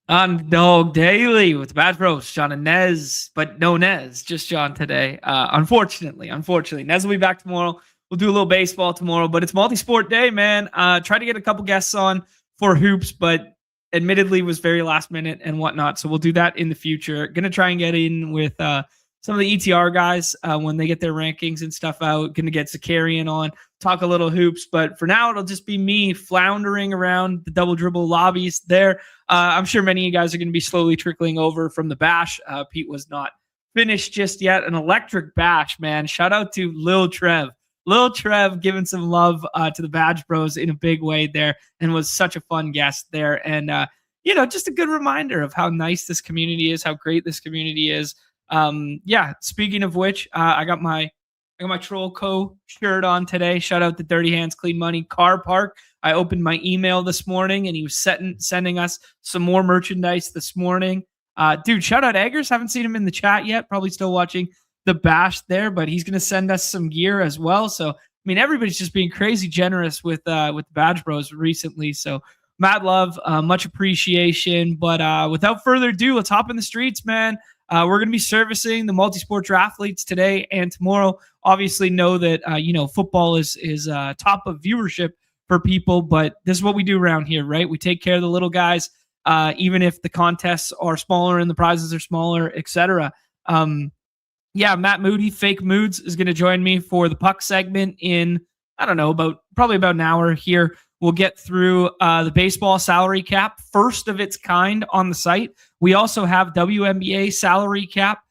Underdog Daily with Bad Bros, Jon and Nez, but no Nez, just Jon today. Unfortunately, Nez will be back tomorrow. We'll do a little baseball tomorrow, but it's multi-sport day, man. Try to get a couple guests on for hoops, but admittedly was very last minute and whatnot. So we'll do that in the future. Gonna try and get in with some of the ETR guys when they get their rankings and stuff out. Gonna get Zakarian on, talk a little hoops, but for now it'll just be me floundering around the double dribble lobbies there. I'm sure many of you guys are going to be slowly trickling over from the bash. Pete was not finished just yet. An electric bash, man. Shout out to Lil Trev. Lil Trev giving some love to the Badge Bros in a big way there, and was such a fun guest there. And, just a good reminder of how nice this community is, how great this community is. Speaking of which, I got my Troll Co shirt on today. Shout out to Dirty Hands Clean Money Car Park. I opened my email this morning and he was sending us some more merchandise this morning. Dude, shout out Eggers. Haven't seen him in the chat yet. Probably still watching the bash there, but he's going to send us some gear as well. So, I mean, everybody's just being crazy generous with the Badge Bros recently. So, mad love, much appreciation. But without further ado, let's hop in the streets, man. We're going to be servicing the multi-sport athletes today and tomorrow. Obviously, know that football is top of viewership for people, but this is what we do around here, right? We take care of the little guys, even if the contests are smaller and the prizes are smaller, etc. Matt Moody, Fake Moods, is going to join me for the puck segment in probably about an hour here. We'll get through the baseball salary cap, first of its kind on the site. We also have WNBA salary cap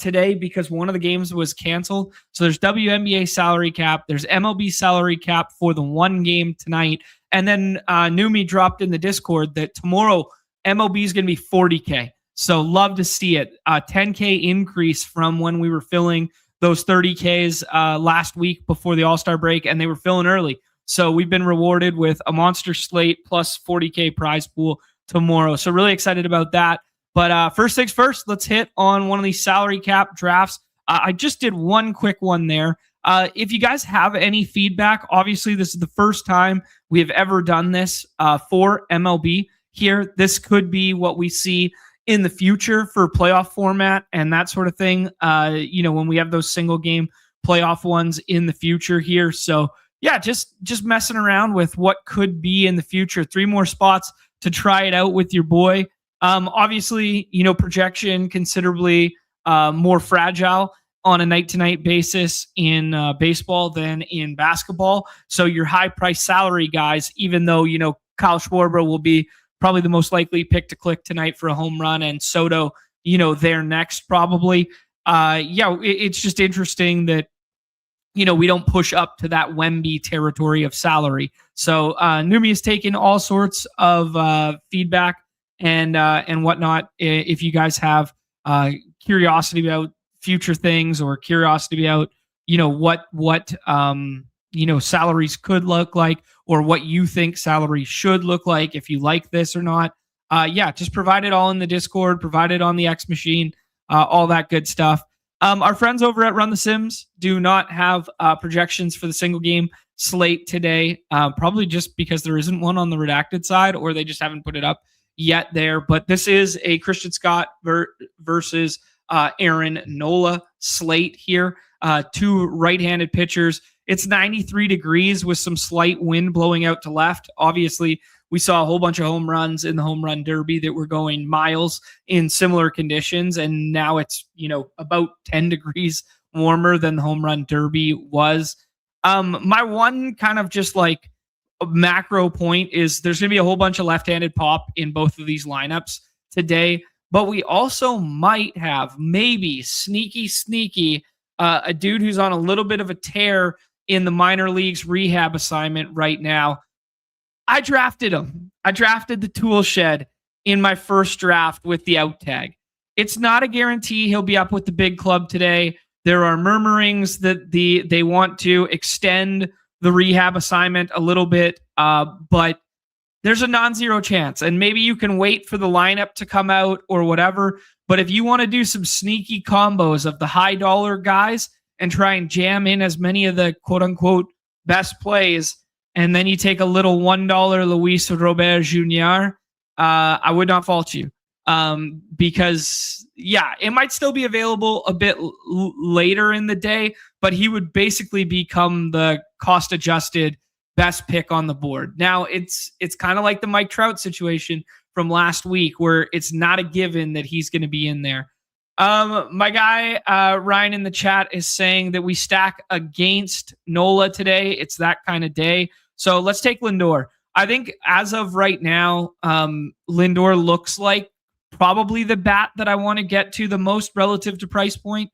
today because one of the games was canceled. So there's WNBA salary cap. There's MLB salary cap for the one game tonight. And then Numi dropped in the Discord that tomorrow MLB is going to be 40K. So love to see it. 10K increase from when we were filling those 30Ks last week before the All-Star break, and they were filling early. So we've been rewarded with a monster slate plus 40K prize pool tomorrow. So really excited about that. But first things first, let's hit on one of these salary cap drafts. I just did one quick one there. If you guys have any feedback, obviously this is the first time we have ever done this for MLB here. This could be what we see in the future for playoff format and that sort of thing. When we have those single game playoff ones in the future here. So yeah, just messing around with what could be in the future. 3 more spots to try it out with your boy. Obviously, projection considerably more fragile on a night-to-night basis in baseball than in basketball. So your high-price salary guys, even though, Kyle Schwarber will be probably the most likely pick to click tonight for a home run, and Soto, there next probably. It's just interesting that, we don't push up to that Wemby territory of salary. So Numi has taken all sorts of feedback and whatnot. If you guys have curiosity about future things or curiosity about, what salaries could look like, or what you think salaries should look like, if you like this or not, just provide it all in the Discord, provide it on the X machine, all that good stuff. Our friends over at Run the Sims do not have projections for the single game slate today, probably just because there isn't one on the redacted side, or they just haven't put it up yet there. But this is a Christian Scott versus Aaron Nola slate here. 2 right-handed pitchers. It's 93 degrees with some slight wind blowing out to left. Obviously, we saw a whole bunch of home runs in the home run derby that were going miles in similar conditions. And now it's, about 10 degrees warmer than the home run derby was. My one kind of just like macro point is there's going to be a whole bunch of left-handed pop in both of these lineups today. But we also might have maybe sneaky, a dude who's on a little bit of a tear in the minor leagues rehab assignment right now. I drafted him. I drafted the tool shed in my first draft with the out tag. It's not a guarantee he'll be up with the big club today. There are murmurings that they want to extend the rehab assignment a little bit, but there's a non-zero chance. And maybe you can wait for the lineup to come out or whatever. But if you want to do some sneaky combos of the high dollar guys and try and jam in as many of the quote unquote best plays, and then you take a little $1 Luis Robert Jr., I would not fault you. Because yeah, it might still be available a bit later in the day, but he would basically become the cost adjusted best pick on the board. Now it's kind of like the Mike Trout situation from last week, where it's not a given that he's going to be in there. My guy Ryan in the chat is saying that we stack against Nola today. It's that kind of day. So let's take Lindor. I think as of right now, Lindor looks like probably the bat that I want to get to the most relative to price point.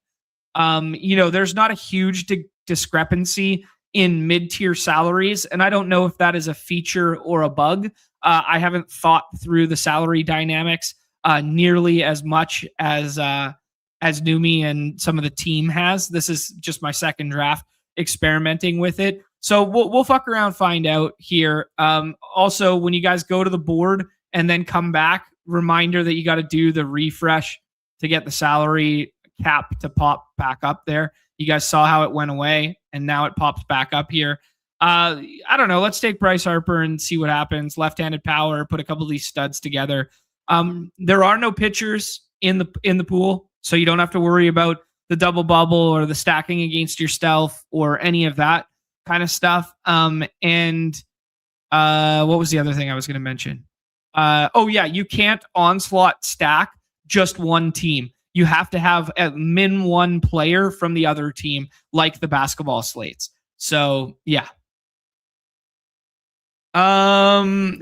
There's not a huge discrepancy in mid-tier salaries, and I don't know if that is a feature or a bug. I haven't thought through the salary dynamics nearly as much as Numi and some of the team has. This is just my second draft experimenting with it. So we'll fuck around, find out here. Also, when you guys go to the board and then come back, reminder that you got to do the refresh to get the salary cap to pop back up there. You guys saw how it went away, and now it pops back up here. I don't know. Let's take Bryce Harper and see what happens. Left-handed power, put a couple of these studs together. There are no pitchers in the pool, so you don't have to worry about the double bubble or the stacking against yourself or any of that kind of stuff. What was the other thing I was going to mention? You can't onslaught stack just one team. You have to have a min one player from the other team, like the basketball slates. So yeah. Ryan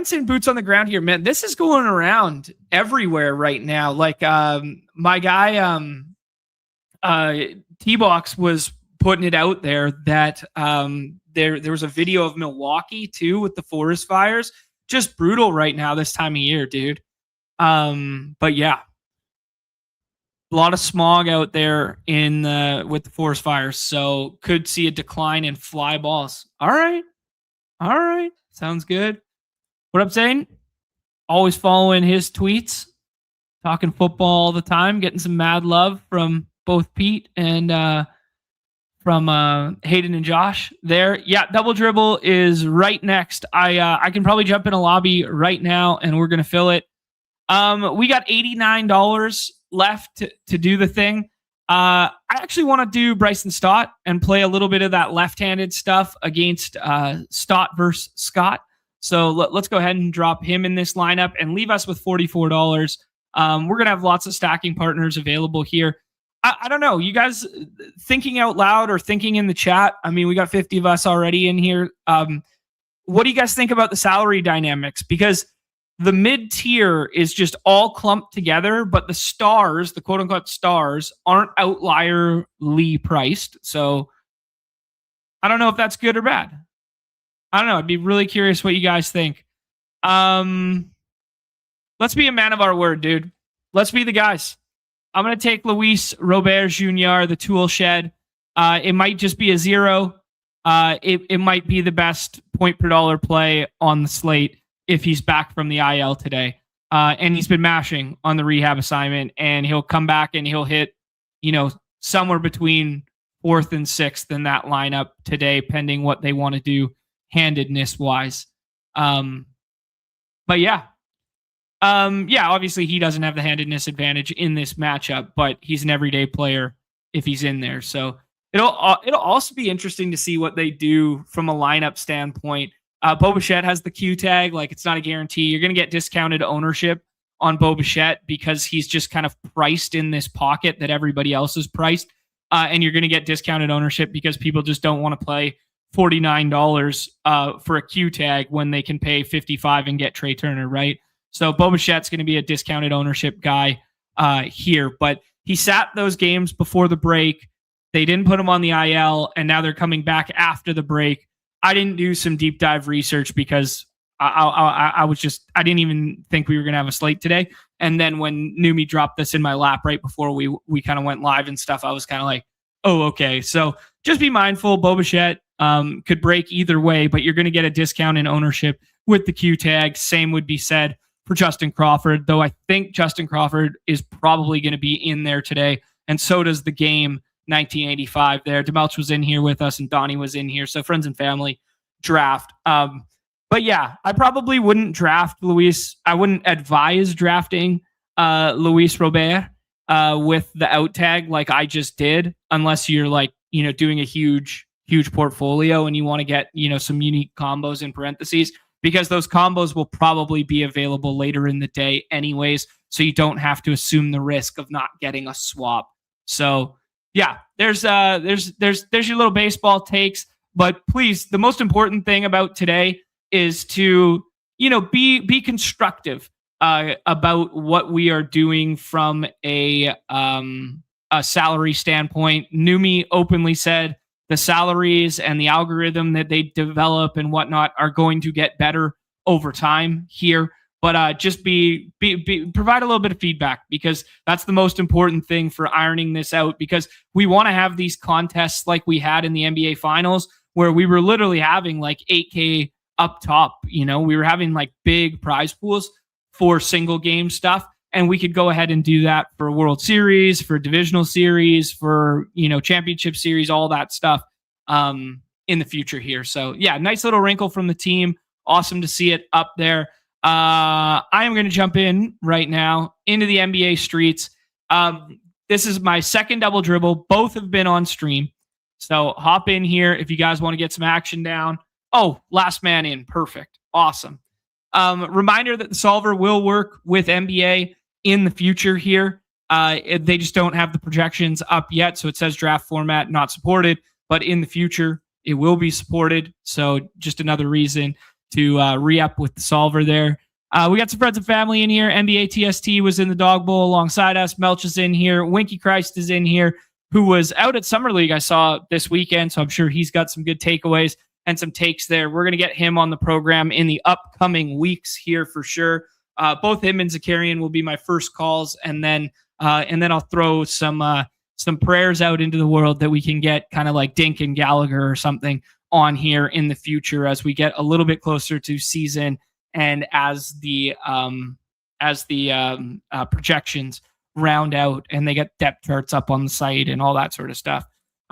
saying boots on the ground here, man. This is going around everywhere right now. Like, my guy, T-Box was putting it out there that, there was a video of Milwaukee too with the forest fires. Just brutal right now this time of year, dude. But yeah, a lot of smog out there with the forest fires, so could see a decline in fly balls. All right, sounds good. What I'm saying, always following his tweets, talking football all the time, getting some mad love from both Pete and from Hayden and Josh there. Yeah, Double Dribble is right next. I can probably jump in a lobby right now, and we're gonna fill it. We got $89 left to do the thing. I actually want to do Bryson Stott and play a little bit of that left-handed stuff against Stott versus Scott. So let's go ahead and drop him in this lineup and leave us with $44. We're going to have lots of stacking partners available here. I don't know. You guys thinking out loud or thinking in the chat? I mean, we got 50 of us already in here. What do you guys think about the salary dynamics? Because the mid-tier is just all clumped together, but the stars, the quote-unquote stars, aren't outlierly priced. So I don't know if that's good or bad. I don't know. I'd be really curious what you guys think. Let's be a man of our word, dude. Let's be the guys. I'm going to take Luis Robert Jr., the tool shed. It might just be a 0. It might be the best point per dollar play on the slate if he's back from the IL today. And he's been mashing on the rehab assignment, and he'll come back and he'll hit, somewhere between 4th and 6th in that lineup today, pending what they want to do handedness wise. But yeah. Obviously he doesn't have the handedness advantage in this matchup, but he's an everyday player if he's in there. So it'll also be interesting to see what they do from a lineup standpoint. Bo Bichette has the Q tag. Like, it's not a guarantee. You're going to get discounted ownership on Bo Bichette because he's just kind of priced in this pocket that everybody else is priced. And you're going to get discounted ownership because people just don't want to play $49 for a Q tag when they can pay $55 and get Trey Turner, right? So Bo Bichette's going to be a discounted ownership guy here. But he sat those games before the break. They didn't put him on the IL, and now they're coming back after the break. I didn't do some deep dive research because I didn't even think we were going to have a slate today. And then when Numi dropped this in my lap right before we kind of went live and stuff, I was kind of like, oh, okay. So just be mindful. Bo Bichette could break either way, but you're going to get a discount in ownership with the Q tag. Same would be said for Justin Crawford, though I think Justin Crawford is probably going to be in there today. And so does the game 1985 there. DeMelch was in here with us and Donnie was in here. So friends and family draft. But But yeah, I probably wouldn't draft Luis. I wouldn't advise drafting Luis Robert with the out tag like I just did, unless you're like, doing a huge portfolio and you want to get, some unique combos in parentheses, because those combos will probably be available later in the day anyways. So you don't have to assume the risk of not getting a swap. So yeah, there's your little baseball takes. But please, the most important thing about today is to, be constructive about what we are doing from a salary standpoint. Numi openly said the salaries and the algorithm that they develop and whatnot are going to get better over time here. But just provide a little bit of feedback, because that's the most important thing for ironing this out, because we want to have these contests like we had in the NBA Finals, where we were literally having like 8K up top. We were having like big prize pools for single game stuff. And we could go ahead and do that for World Series, for Divisional Series, for, Championship Series, all that stuff in the future here. So yeah, nice little wrinkle from the team. Awesome to see it up there. I am going to jump in right now into the NBA streets. This is my second double dribble. Both have been on stream. So hop in here if you guys want to get some action down. Oh, last man in. Perfect. Awesome. Reminder that the solver will work with NBA in the future here. They just don't have the projections up yet. So it says draft format not supported, but in the future it will be supported. So just another reason to re-up with the solver there. We got some friends and family in here. NBA TST was in the dog bowl alongside us. Melch is in here. Winky Christ is in here, who was out at Summer League I saw this weekend. So I'm sure he's got some good takeaways and some takes there. We're going to get him on the program in the upcoming weeks here for sure. Both him and Zakarian will be my first calls, and then I'll throw some prayers out into the world that we can get kind of like Dink and Gallagher or something on here in the future as we get a little bit closer to season and as the projections round out and they get depth charts up on the site and all that sort of stuff.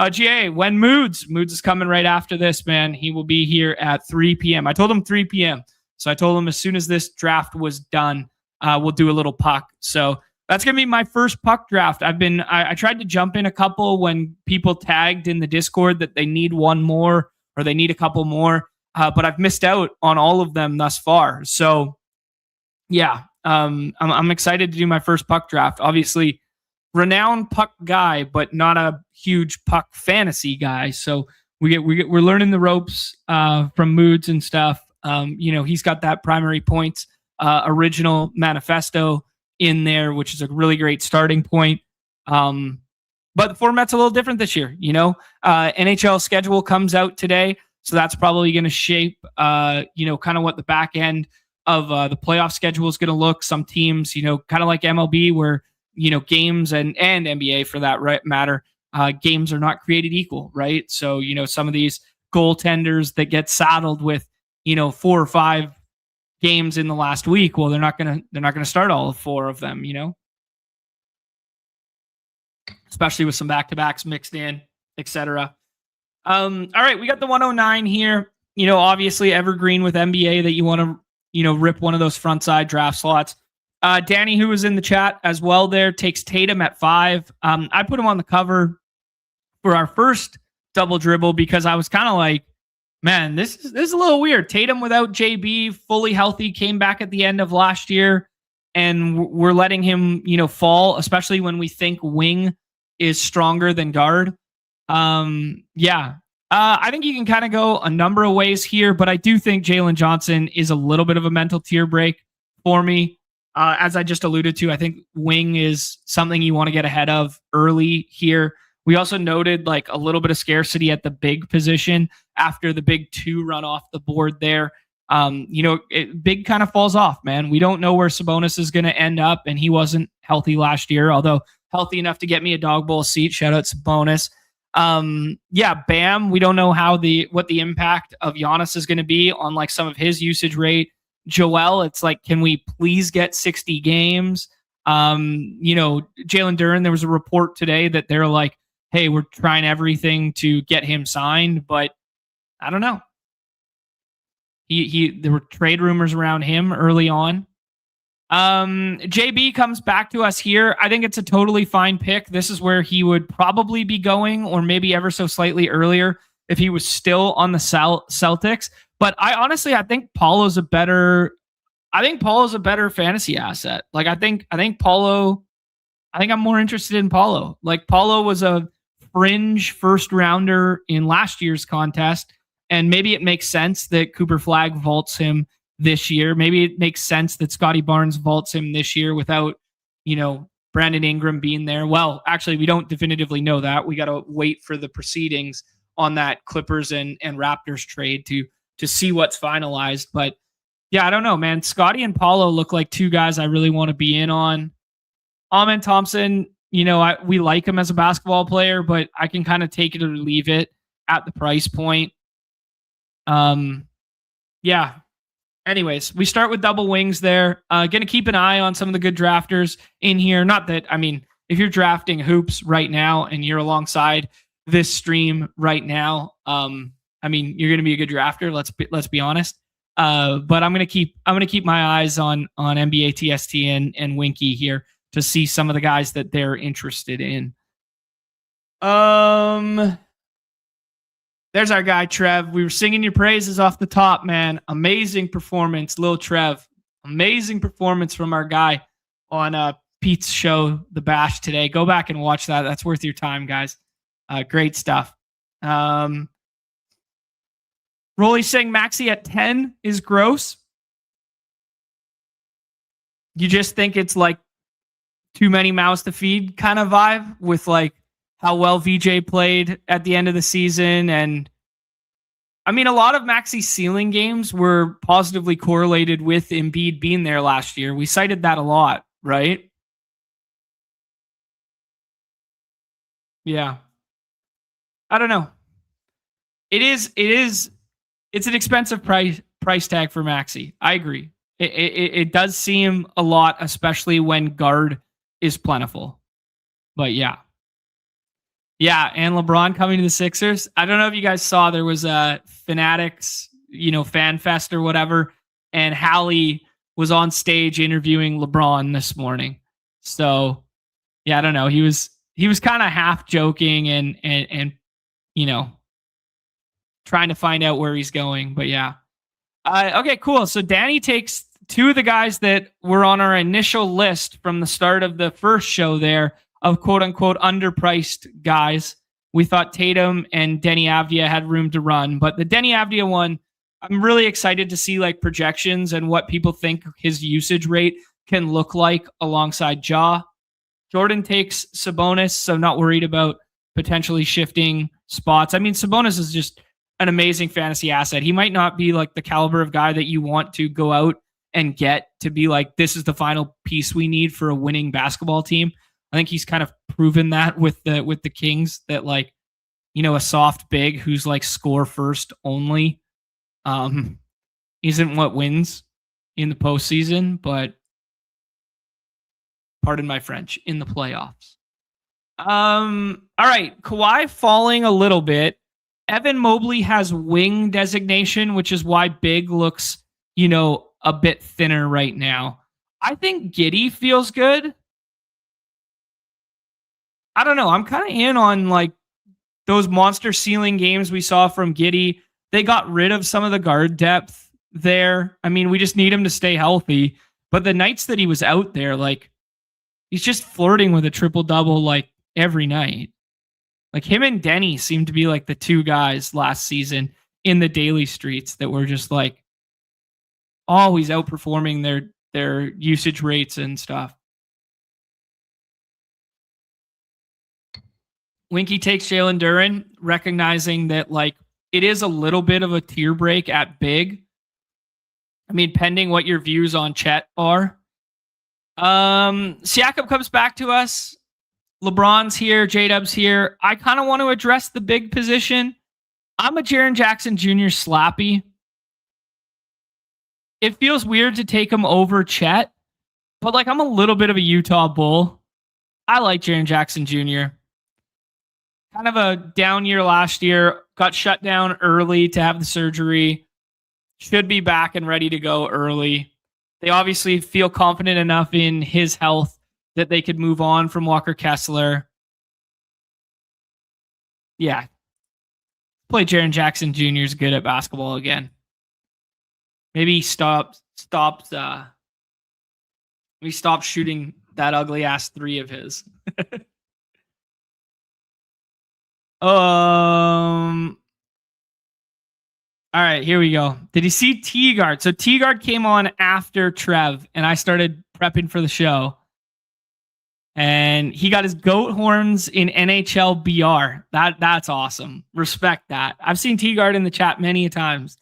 GA, when Moods is coming right after this, man. He will be here at 3 p.m. I told him 3 p.m. So I told him as soon as this draft was done, we'll do a little puck. So that's going to be my first puck draft. I tried to jump in a couple when people tagged in the Discord that they need one more or they need a couple more, but I've missed out on all of them thus far. So yeah, I'm excited to do my first puck draft. Obviously, renowned puck guy, but not a huge puck fantasy guy. So we're learning the ropes from Moods and stuff. He's got that primary points original manifesto in there, which is a really great starting point. But the format's a little different this year. NHL schedule comes out today, so that's probably going to shape kind of what the back end of the playoff schedule is going to look. Some teams, kind of like MLB, where games and NBA for that matter, games are not created equal, right? So some of these goaltenders that get saddled with 4 or 5 games in the last week, well, they're not gonna start all 4 of them, especially with some back-to-backs mixed in, etc. All right, we got the 109 here. Obviously evergreen with NBA that you want to rip one of those front side draft slots. Danny, who was in the chat as well there, takes Tatum at 5. I put him on the cover for our first double dribble because I was kind of like, man, this is a little weird. Tatum without JB, fully healthy, came back at the end of last year, and we're letting him, fall, especially when we think wing is stronger than guard. I think you can kind of go a number of ways here, but I do think Jalen Johnson is a little bit of a mental tier break for me. As I just alluded to, I think wing is something you want to get ahead of early here. We also noted like a little bit of scarcity at the big position after the big 2 run off the board there. Big kind of falls off, man. We don't know where Sabonis is going to end up, and he wasn't healthy last year, although healthy enough to get me a dog bowl seat. Shout out Sabonis. Bam. We don't know what the impact of Giannis is going to be on like some of his usage rate. Joel, it's like, can we please get 60 games? Jalen Duren, there was a report today that they're like, hey, we're trying everything to get him signed, but I don't know. There were trade rumors around him early on. JB comes back to us here. I think it's a totally fine pick. This is where he would probably be going, or maybe ever so slightly earlier if he was still on the Celtics. But I think Paulo's a better fantasy asset. Like I think I'm more interested in Paulo. Like Paulo was a fringe first rounder in last year's contest, and maybe it makes sense that Cooper Flagg vaults him this year. Maybe it makes sense that Scotty Barnes vaults him this year without, Brandon Ingram being there. Well, actually, we don't definitively know that. We got to wait for the proceedings on that Clippers and Raptors trade to see what's finalized. But yeah, I don't know, man. Scotty and Paulo look like two guys I really want to be in on. Amen Thompson, we like him as a basketball player, but I can kind of take it or leave it at the price point. Yeah. Anyways, we start with double wings there. Going to keep an eye on some of the good drafters in here. Not that, if you're drafting hoops right now and you're alongside this stream right now, you're going to be a good drafter. Let's be honest. But I'm going to keep my eyes on NBA TST and Winky here to see some of the guys that they're interested in. There's our guy, Trev. We were singing your praises off the top, man. Amazing performance, Lil Trev. Amazing performance from our guy on Pete's show, The Bash, today. Go back and watch that. That's worth your time, guys. Great stuff. Rolly saying Maxey at 10 is gross. You just think it's like too many mouths to feed kind of vibe with like how well VJ played at the end of the season. And a lot of Maxey's ceiling games were positively correlated with Embiid being there last year. We cited that a lot, right? Yeah. I don't know. It's an expensive price tag for Maxey. I agree. It does seem a lot, especially when guard is plentiful. But yeah. Yeah, and LeBron coming to the Sixers. I don't know if you guys saw, there was a Fanatics, Fan Fest or whatever, and Hallie was on stage interviewing LeBron this morning. So, yeah, I don't know. He was kind of half joking and trying to find out where he's going. But yeah. Okay, cool. So Danny takes two of the guys that were on our initial list from the start of the first show there of quote unquote underpriced guys. We thought Tatum and Denny Avdia had room to run, but the Denny Avdia one, I'm really excited to see like projections and what people think his usage rate can look like alongside Ja. Jordan takes Sabonis, so not worried about potentially shifting spots. Sabonis is just an amazing fantasy asset. He might not be like the caliber of guy that you want to go out and get to be like, this is the final piece we need for a winning basketball team. I think he's kind of proven that with the Kings, that like, a soft big who's like score first only isn't what wins in the postseason, but pardon my French, in the playoffs. All right, Kawhi falling a little bit. Evan Mobley has wing designation, which is why big looks, a bit thinner right now. I think Giddey feels good. I don't know. I'm kind of in on like those monster ceiling games we saw from Giddey. They got rid of some of the guard depth there. We just need him to stay healthy. But the nights that he was out there, like he's just flirting with a triple double like every night. Like him and Denny seemed to be like the two guys last season in the daily streets that were just like always outperforming their usage rates and stuff. Winky takes Jalen Duren, recognizing that like it is a little bit of a tier break at big. Pending what your views on Chet are. Siakam comes back to us. LeBron's here. J-Dub's here. I kind of want to address the big position. I'm a Jaren Jackson Jr. slappy. It feels weird to take him over Chet, but like I'm a little bit of a Utah Bull. I like Jaren Jackson Jr. Kind of a down year last year. Got shut down early to have the surgery. should be back and ready to go early. They obviously feel confident enough in his health that they could move on from Walker Kessler. Yeah. Play Jaren Jackson Jr. is good at basketball again. Maybe he stops shooting that ugly ass 3 of his. All right, here we go. Did you see T-Guard? So T-Guard came on after Trev, and I started prepping for the show. And he got his goat horns in NHL BR. That's awesome. Respect that. I've seen T-Guard in the chat many a times.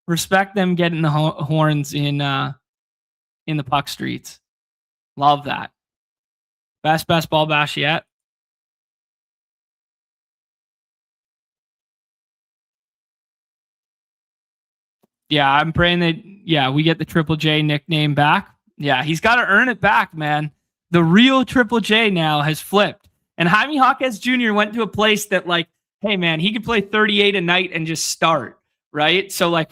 Respect them getting the horns in the puck streets. Love that. Best ball bash yet. Yeah, I'm praying that, we get the Triple J nickname back. Yeah, he's got to earn it back, man. The real Triple J now has flipped. And Jaime Jaquez Jr. went to a place that, like, hey, man, he could play 38 a night and just start, right? So, like,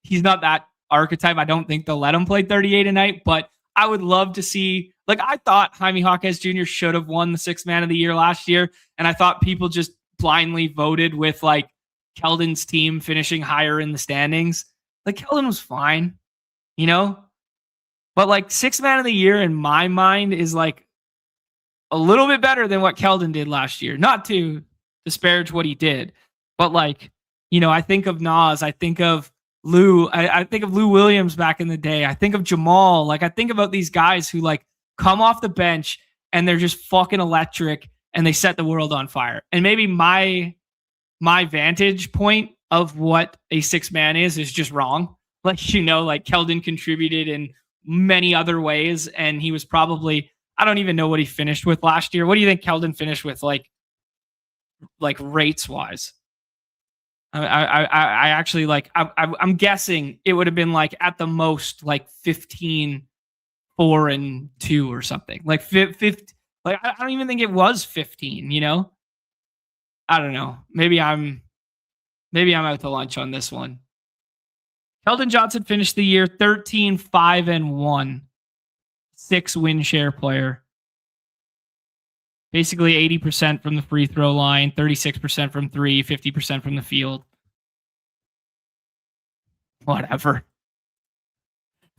he's not that archetype. I don't think they'll let him play 38 a night, but I would love to see, like, I thought Jaime Jaquez Jr. should have won the 6th Man of the Year last year, and I thought people just blindly voted with, like, Keldon's team finishing higher in the standings. Like, Keldon was fine, but like 6th Man of the Year in my mind is like a little bit better than what Keldon did last year. Not to disparage what he did, but like, I think of Nas, I think of Lou, I think of Lou Williams back in the day. I think of Jamal. Like, I think about these guys who like come off the bench and they're just fucking electric and they set the world on fire. And maybe my vantage point of what a 6th man is just wrong. Like, like Keldon contributed in many other ways, and he was probably, I don't even know what he finished with last year. What do you think Keldon finished with, like rates wise? I actually, like, I'm guessing it would have been like at the most like 15, 4 and 2 or something. Like 50, like I don't even think it was 15, I don't know. Maybe I'm out to lunch on this one. Keldon Johnson finished the year 13, 5 and 1. 6 win share player. Basically 80% from the free throw line, 36% from 3, 50% from the field. Whatever.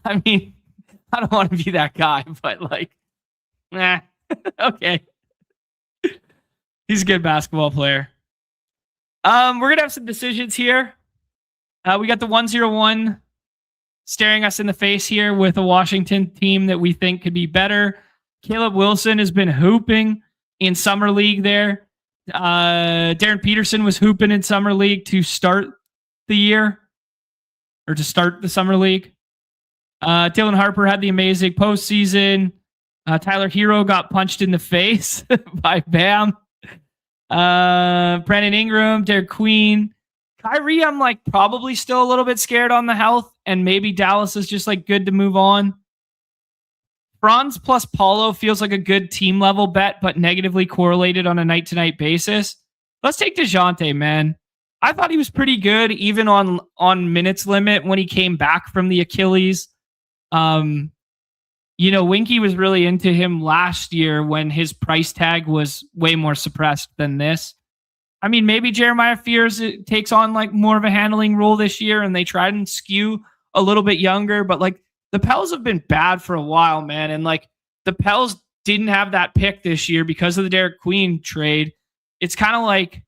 I mean, I don't want to be that guy, but like, okay. He's a good basketball player. We're going to have some decisions here. We got the 101 staring us in the face here with a Washington team that we think could be better. Caleb Wilson has been hooping in Summer League there. Darren Peterson was hooping in Summer League to start the year, or to start the Summer League. Dylan Harper had the amazing postseason. Tyler Hero got punched in the face by Bam. Brandon Ingram, Derek Queen. Kyrie, I'm like probably still a little bit scared on the health, and maybe Dallas is just like good to move on. Franz plus Paulo feels like a good team level bet, but negatively correlated on a night-to-night basis. Let's take DeJounte, man. I thought he was pretty good, even on minutes limit when he came back from the Achilles. Winky was really into him last year when his price tag was way more suppressed than this. I mean, maybe Jeremiah Fears takes on like more of a handling role this year and they try and skew a little bit younger, but like the Pels have been bad for a while, man. And like the Pels didn't have that pick this year because of the Derek Queen trade. It's kind of like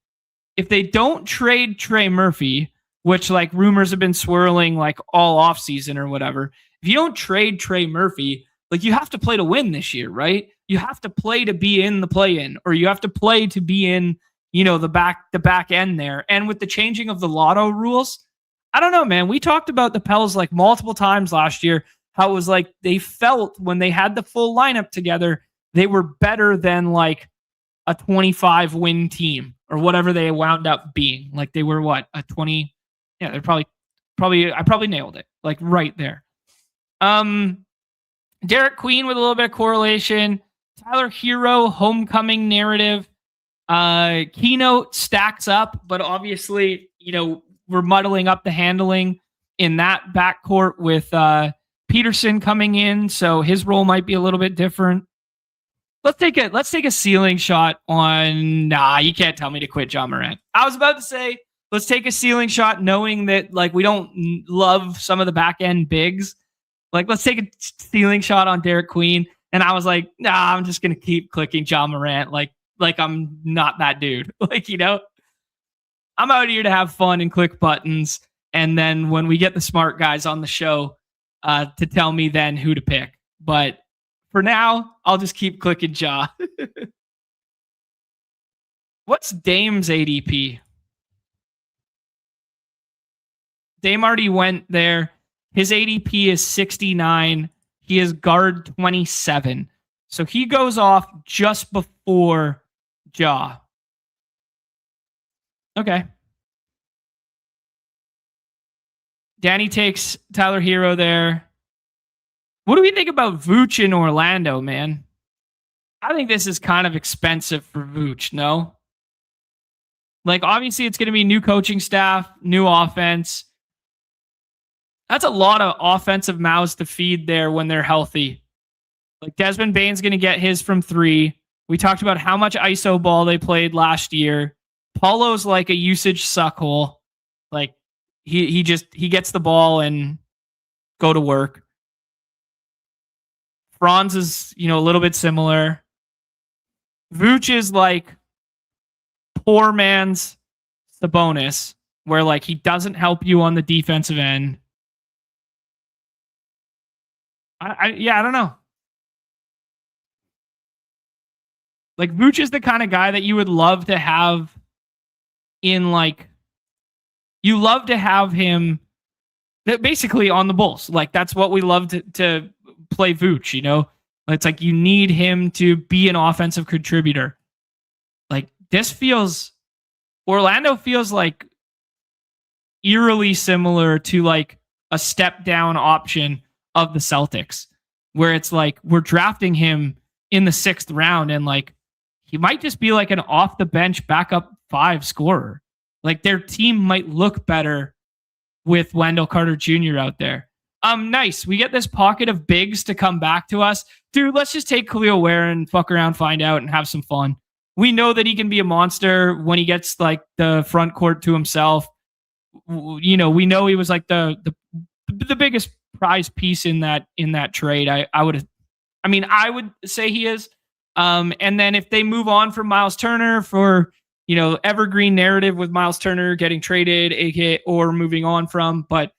if they don't trade Trey Murphy, which like rumors have been swirling like all off season or whatever. If you don't trade Trey Murphy, like you have to play to win this year, right? You have to play to be in the play-in, or you have to play to be in, the back end there. And with the changing of the lotto rules, I don't know, man. We talked about the Pels like multiple times last year, how it was like they felt when they had the full lineup together, they were better than like a 25 win team or whatever they wound up being. Like they were what, a 20? Yeah, they're probably I probably nailed it. Like right there. Derek Queen with a little bit of correlation. Tyler Hero, homecoming narrative. Keynote stacks up, but obviously, we're muddling up the handling in that backcourt with Peterson coming in, so his role might be a little bit different. Let's take a ceiling shot on. Nah, you can't tell me to quit John Morant. I was about to say let's take a ceiling shot, knowing that like we don't love some of the back end bigs. Like let's take a ceiling shot on Derek Queen, and I was like, nah, I'm just gonna keep clicking John Morant. Like I'm not that dude. Like I'm out here to have fun and click buttons, and then when we get the smart guys on the show, to tell me then who to pick. But for now, I'll just keep clicking Ja. What's Dame's ADP? Dame already went there. His ADP is 69. He is guard 27. So he goes off just before Ja. Okay. Danny takes Tyler Hero there. What do we think about Vooch in Orlando, man? I think this is kind of expensive for Vooch, no? Like, obviously, it's going to be new coaching staff, new offense. That's a lot of offensive mouths to feed there when they're healthy. Like, Desmond Bane's going to get his from 3. We talked about how much ISO ball they played last year. Paulo's like a usage suckhole. Like, he gets the ball and go to work. Franz is, a little bit similar. Vooch is like poor man's Sabonis, where like he doesn't help you on the defensive end. I don't know. Like Vooch is the kind of guy that you would love to have in like, you love to have him basically on the Bulls. Like that's what we love to play Vooch, It's like you need him to be an offensive contributor. Like Orlando feels like eerily similar to like a step down option of the Celtics, where it's like we're drafting him in the 6th round and like he might just be like an off the bench backup 5 scorer. Like their team might look better with Wendell Carter Jr. out there. Nice. We get this pocket of bigs to come back to us. Dude, let's just take Khalil Ware and fuck around, find out, and have some fun. We know that he can be a monster when he gets like the front court to himself. We know he was like the biggest prize piece in that trade. I would say he is. And then if they move on from Miles Turner for evergreen narrative with Miles Turner getting traded, aka or moving on from, but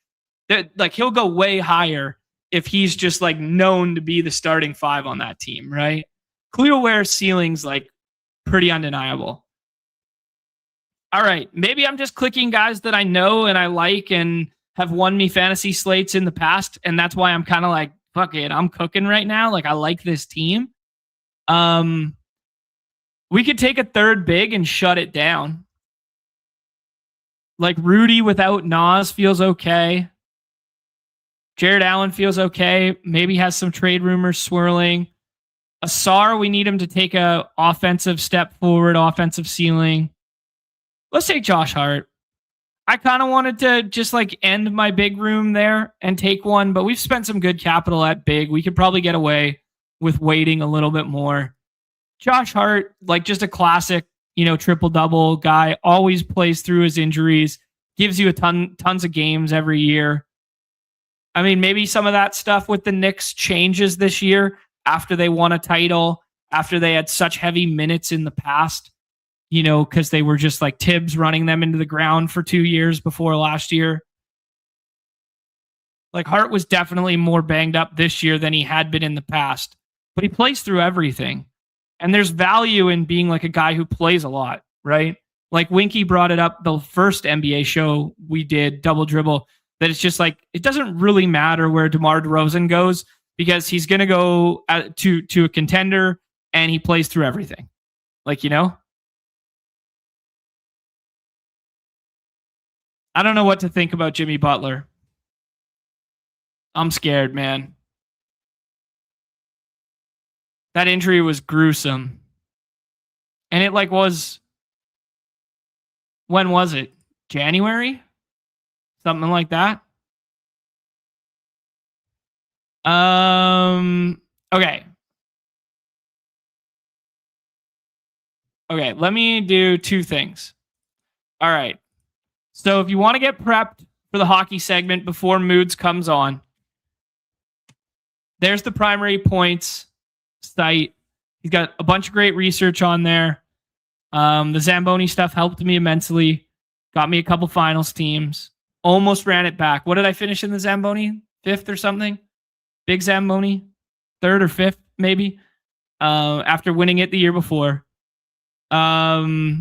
like he'll go way higher if he's just like known to be the starting 5 on that team, right? Khalil Ware's ceiling's like pretty undeniable. All right, maybe I'm just clicking guys that I know and I like and have won me fantasy slates in the past, and that's why I'm kind of like, fuck it, I'm cooking right now. Like I like this team. We could take a third big and shut it down. Like Rudy without Nas feels okay. Jared Allen feels okay. Maybe has some trade rumors swirling. Asar, we need him to take a offensive step forward, offensive ceiling. Let's take Josh Hart. I kind of wanted to just like end my big room there and take one, but we've spent some good capital at big. We could probably get away with waiting a little bit more. Josh Hart, like just a classic, triple-double guy, always plays through his injuries, gives you tons of games every year. I mean, maybe some of that stuff with the Knicks changes this year after they won a title, after they had such heavy minutes in the past, because they were just like Tibbs running them into the ground for 2 years before last year. Like Hart was definitely more banged up this year than he had been in the past, but he plays through everything. And there's value in being like a guy who plays a lot, right? Like Winky brought it up the first NBA show we did, Double Dribble, that it's just like, it doesn't really matter where DeMar DeRozan goes because he's going to go to a contender and he plays through everything. Like, I don't know what to think about Jimmy Butler. I'm scared, man. That injury was gruesome. And it when was it? January? Something like that. Okay. Okay, let me do two things. All right. So if you want to get prepped for the hockey segment before Moods comes on, there's the primary points site. He's got a bunch of great research on there. The Zamboni stuff helped me immensely. Got me a couple finals teams. Almost ran it back. What did I finish in the Zamboni? 5th or something? Big Zamboni? 3rd or 5th, maybe? After winning it the year before. Yeah.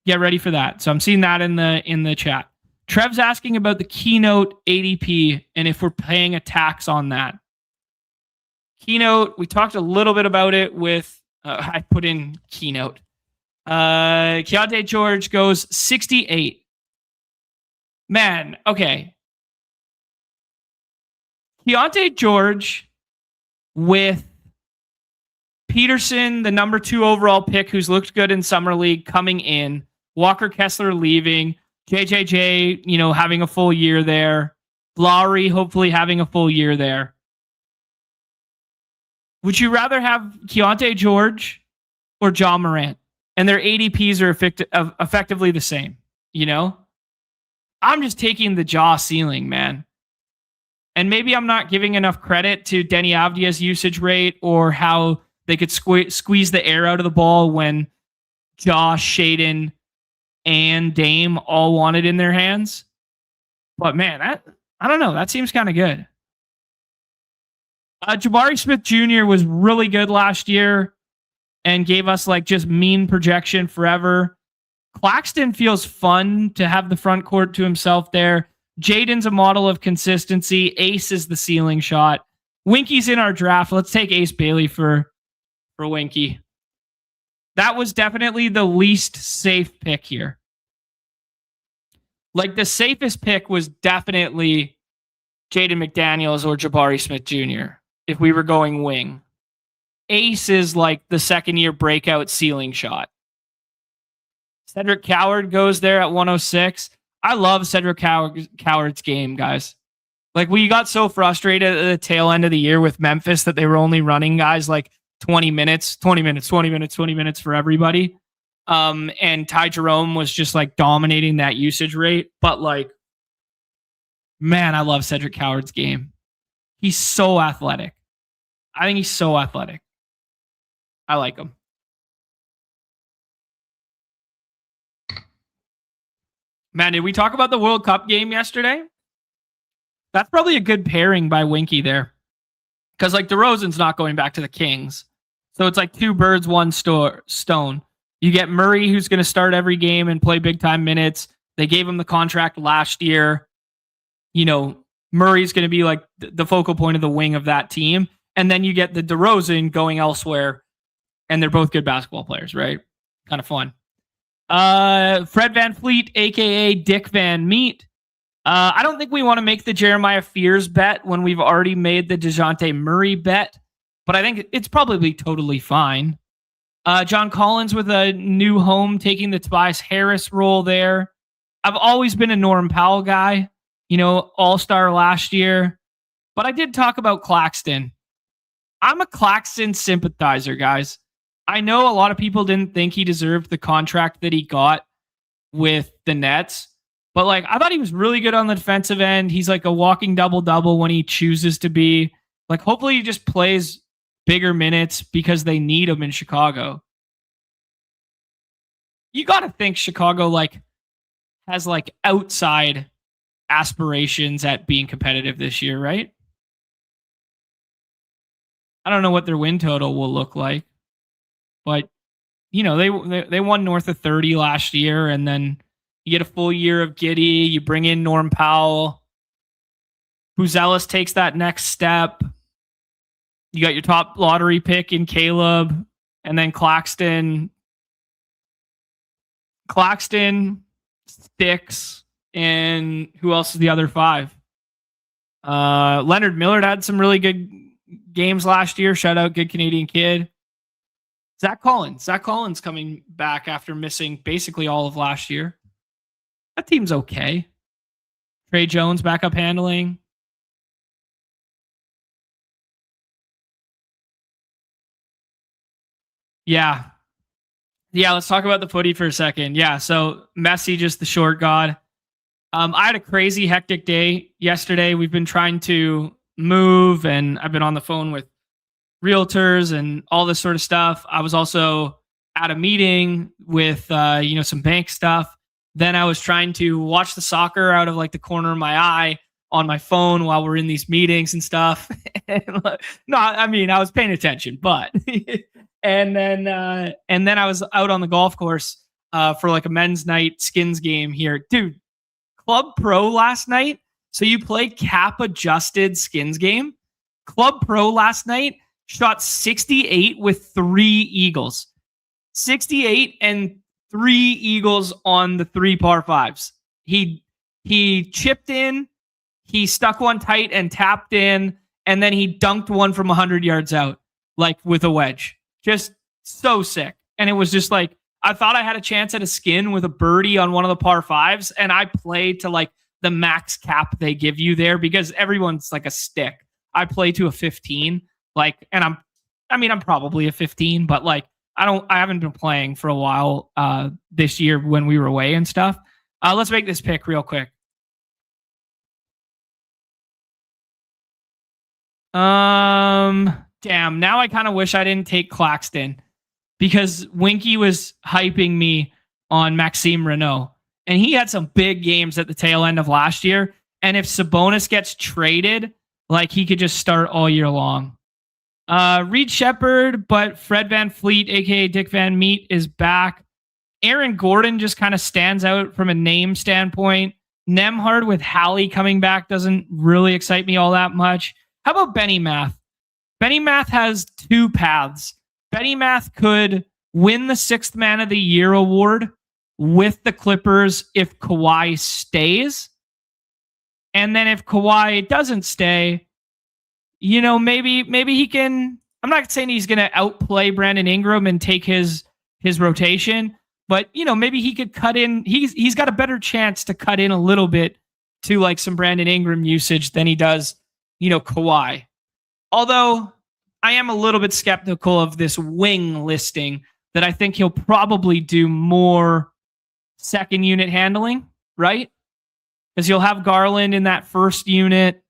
Get ready for that. So I'm seeing that in the chat. Trev's asking about the Keynote ADP and if we're paying a tax on that. Keynote, we talked a little bit about it with, I put in Keynote. Keontae George goes 68. Man, okay. Keontae George with Peterson, the number 2 overall pick, who's looked good in Summer League, coming in. Walker Kessler leaving. JJJ, having a full year there. Lowry, hopefully having a full year there. Would you rather have Keontae George or John Morant? And their ADPs are effectively the same, I'm just taking the jaw ceiling, man. And maybe I'm not giving enough credit to Denny Avdia's usage rate or how they could squeeze the air out of the ball when Josh, Shaden, and Dame all want it in their hands. But man, I don't know. That seems kind of good. Jabari Smith Jr. was really good last year and gave us just mean projection forever. Claxton feels fun to have the front court to himself there. Jaden's a model of consistency. Ace is the ceiling shot. Winky's in our draft. Let's take Ace Bailey for Winky. That was definitely the least safe pick here. The safest pick was definitely Jaden McDaniels or Jabari Smith Jr. if we were going wing. Ace is the second-year breakout ceiling shot. Cedric Coward goes there at 106. I love Cedric Coward's game, guys. We got so frustrated at the tail end of the year with Memphis that they were only running guys 20 minutes for everybody. And Ty Jerome was just dominating that usage rate. But man, I love Cedric Coward's game. He's so athletic. I think he's so athletic. I like him. Man, did we talk about the World Cup game yesterday? That's probably a good pairing by Winky there. Because DeRozan's not going back to the Kings. So it's 2 birds, 1 stone. You get Murray, who's going to start every game and play big time minutes. They gave him the contract last year. Murray's going to be the focal point of the wing of that team. And then you get the DeRozan going elsewhere. And they're both good basketball players, right? Kind of fun. Fred VanVleet, a.k.a. Dick Van Meat. I don't think we want to make the Jeremiah Fears bet when we've already made the DeJounte Murray bet. But I think it's probably totally fine. John Collins with a new home, taking the Tobias Harris role there. I've always been a Norm Powell guy, all-star last year. But I did talk about Claxton. I'm a Claxton sympathizer, guys. I know a lot of people didn't think he deserved the contract that he got with the Nets. But I thought he was really good on the defensive end. He's a walking double-double when he chooses to be. Hopefully he just plays bigger minutes because they need him in Chicago. You got to think Chicago has outside aspirations at being competitive this year, right? I don't know what their win total will look like, but they won north of 30 last year, and then you get a full year of Giddey. You bring in Norm Powell. Buzelis takes that next step. You got your top lottery pick in Caleb, and then Claxton, Sticks, and who else is the other 5? Leonard Millard had some really good games last year. Shout out, good Canadian kid. Zach Collins coming back after missing basically all of last year. That team's okay. Trey Jones backup handling. Yeah. Yeah, let's talk about the footy for a second. Yeah, so Messi, just the short god. I had a crazy hectic day yesterday. We've been trying to move, and I've been on the phone with realtors and all this sort of stuff. I was also at a meeting with some bank stuff. Then I was trying to watch the soccer out of like the corner of my eye on my phone while we're in these meetings and stuff. No, I mean I was paying attention, but and then I was out on the golf course for like a men's night skins game here, dude. Club Pro last night. So you play cap adjusted skins game. Club Pro last night shot 68 with 3 eagles. 68 and 3 eagles on the 3 par 5s. He chipped in, he stuck one tight and tapped in, and then he dunked one from 100 yards out, like with a wedge. Just so sick. And it was just like, I thought I had a chance at a skin with a birdie on one of the par 5s, and I played to like the max cap they give you there because everyone's like a stick. I play to a 15, like, and I'm probably a 15, but like I haven't been playing for a while this year when we were away and stuff. Let's make this pick real quick. Damn, now I kind of wish I didn't take Claxton because Winky was hyping me on Maxime Renault, and he had some big games at the tail end of last year. And if Sabonis gets traded, like he could just start all year long. Reed Shepherd, but Fred Van Fleet, aka Dick Van Meet, is back. Aaron Gordon just kind of stands out from a name standpoint. Nemhard with Hallie coming back doesn't really excite me all that much. How about Benny Math? Benny Math has 2 paths. Benny Math could win the 6th Man of the Year award with the Clippers if Kawhi stays. And then if Kawhi doesn't stay, maybe he can. I'm not saying he's going to outplay Brandon Ingram and take his rotation, but maybe he could cut in. He's got a better chance to cut in a little bit to like some Brandon Ingram usage than he does, Kawhi. Although I am a little bit skeptical of this wing listing that I think he'll probably do more second unit handling, right? Because you'll have Garland in that first unit.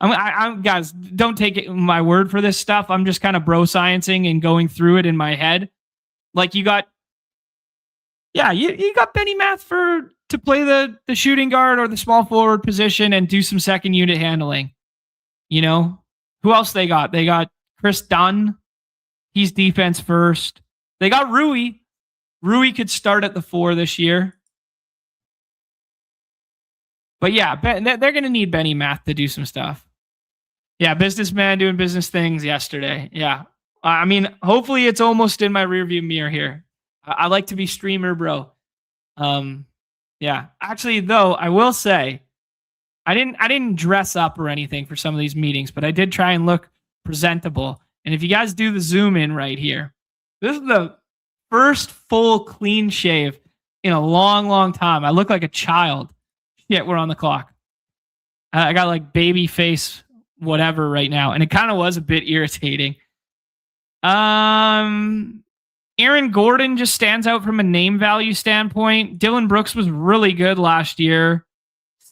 I'm guys, don't take my word for this stuff. I'm just kind of bro sciencing and going through it in my head. Like you got Benny Math to play the shooting guard or the small forward position and do some second unit handling. Who else they got? They got Chris Dunn. He's defense first. They got Rui. Rui could start at the 4 this year. But yeah, they're going to need Benny Math to do some stuff. Yeah, businessman doing business things yesterday. Yeah. I mean, hopefully it's almost in my rearview mirror here. I like to be streamer, bro. Yeah. Actually, though, I will say, I didn't dress up or anything for some of these meetings, but I did try and look presentable. And if you guys do the zoom in right here, this is the first full clean shave in a long, long time. I look like a child. Yet we're on the clock. I got like baby face, whatever right now. And it kind of was a bit irritating. Aaron Gordon just stands out from a name value standpoint. Dylan Brooks was really good last year.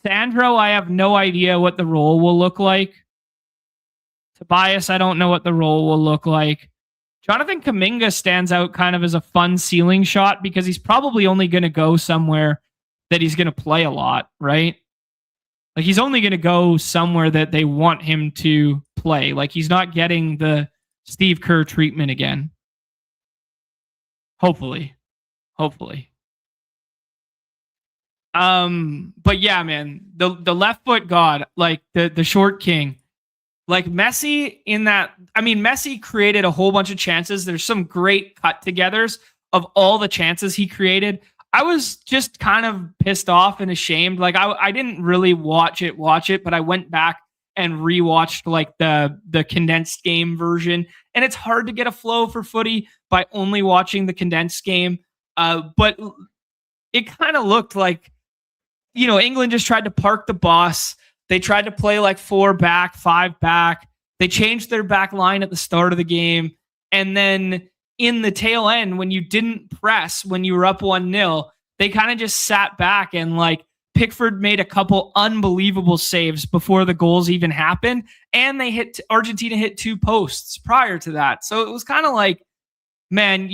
Sandro, I have no idea what the role will look like. Tobias, I don't know what the role will look like. Jonathan Kuminga stands out kind of as a fun ceiling shot because he's probably only going to go somewhere that he's going to play a lot, right? Like he's only going to go somewhere that they want him to play. Like he's not getting the Steve Kerr treatment again. Hopefully. But yeah, man, the left foot god, like the short king, like Messi in that. I mean, Messi created a whole bunch of chances. There's some great cut togethers of all the chances he created. I was just kind of pissed off and ashamed. Like I didn't really watch it, but I went back and rewatched like the condensed game version. And it's hard to get a flow for footy by only watching the condensed game. But it kind of looked like, England just tried to park the bus. They tried to play like 4 back, 5 back. They changed their back line at the start of the game. And then in the tail end, when you didn't press, when you were up 1-0, they kind of just sat back, and like Pickford made a couple unbelievable saves before the goals even happened. And Argentina hit 2 posts prior to that. So it was kind of like, man,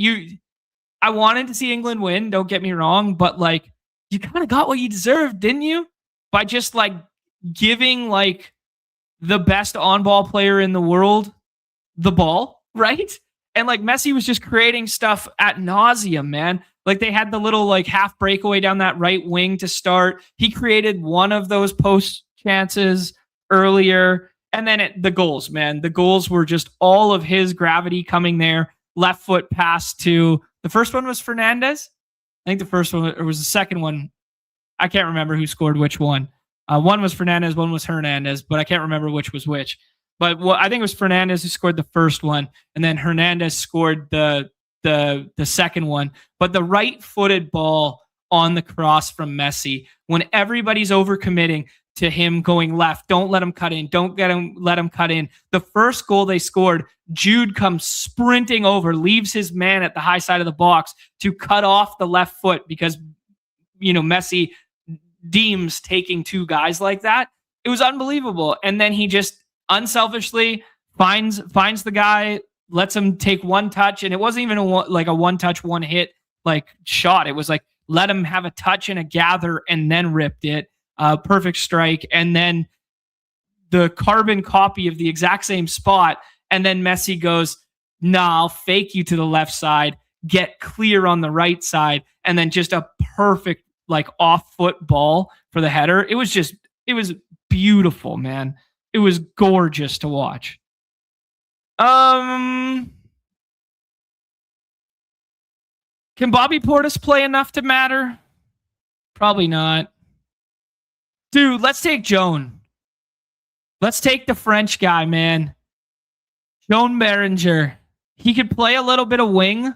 I wanted to see England win, don't get me wrong, but like you kind of got what you deserved, didn't you? By just like giving like the best on-ball player in the world the ball, right? And like Messi was just creating stuff at nauseum, man. Like they had the little like half breakaway down that right wing to start. He created one of those post chances earlier. And then the goals, man. The goals were just all of his gravity coming there. Left foot pass to, the first one was Fernandez. I think the first one, or was the second one. I can't remember who scored which one. One was Fernandez, one was Hernandez, but I can't remember which was which. But I think it was Fernandez who scored the first one, and then Hernandez scored the second one. But the right-footed ball on the cross from Messi, when everybody's overcommitting to him going left, don't let him cut in, let him cut in. The first goal they scored, Jude comes sprinting over, leaves his man at the high side of the box to cut off the left foot because, Messi deems taking 2 guys like that. It was unbelievable. And then he just unselfishly finds the guy, lets him take one touch, and it wasn't even a one touch, one hit like shot. It was like let him have a touch and a gather and then ripped it. Perfect strike. And then the carbon copy of the exact same spot. And then Messi goes, nah, I'll fake you to the left side, get clear on the right side, and then just a perfect like off foot ball for the header. It was beautiful, man. It was gorgeous to watch. Can Bobby Portis play enough to matter? Probably not. Dude, let's take Joan. Let's take the French guy, man. Joan Berenger. He could play a little bit of wing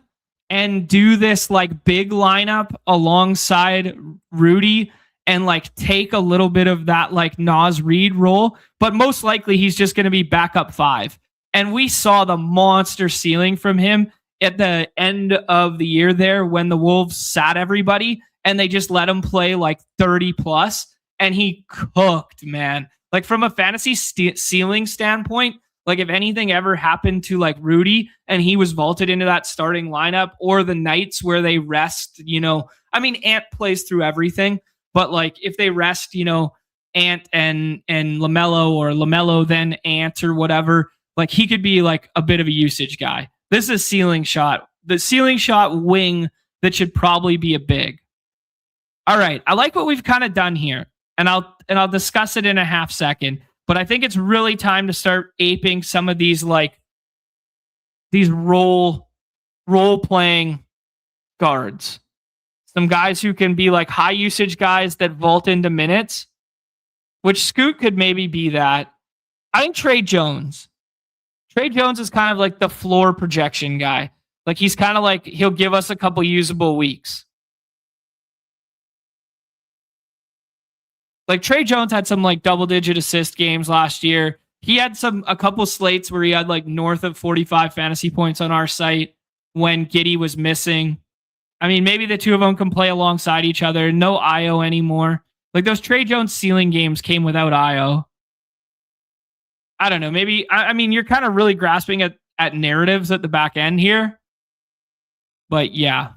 and do this like big lineup alongside Rudy and like take a little bit of that like Naz Reid role. But most likely he's just going to be backup 5. And we saw the monster ceiling from him at the end of the year there when the Wolves sat everybody and they just let him play like 30 plus. And he cooked, man. Like from a fantasy ceiling standpoint, like if anything ever happened to like Rudy and he was vaulted into that starting lineup, or the nights where they rest, Ant plays through everything, but like if they rest, Ant and LaMelo, or LaMelo then Ant or whatever, like he could be like a bit of a usage guy. This is a ceiling shot. The ceiling shot wing that should probably be a big. All right. I like what we've kind of done here, and I'll discuss it in a half second. But I think it's really time to start aping some of these role playing guards. Some guys who can be like high usage guys that vault into minutes, which Scoot could maybe be that. I think Trey Jones. Trey Jones is kind of like the floor projection guy. Like he's kind of like, he'll give us a couple usable weeks. Like Trey Jones had some like double-digit assist games last year. He had a couple slates where he had like north of 45 fantasy points on our site when Giddey was missing. I mean, maybe the two of them can play alongside each other. No Io anymore. Like those Trey Jones ceiling games came without Io. I don't know. Maybe, you're kind of really grasping at narratives at the back end here. But yeah.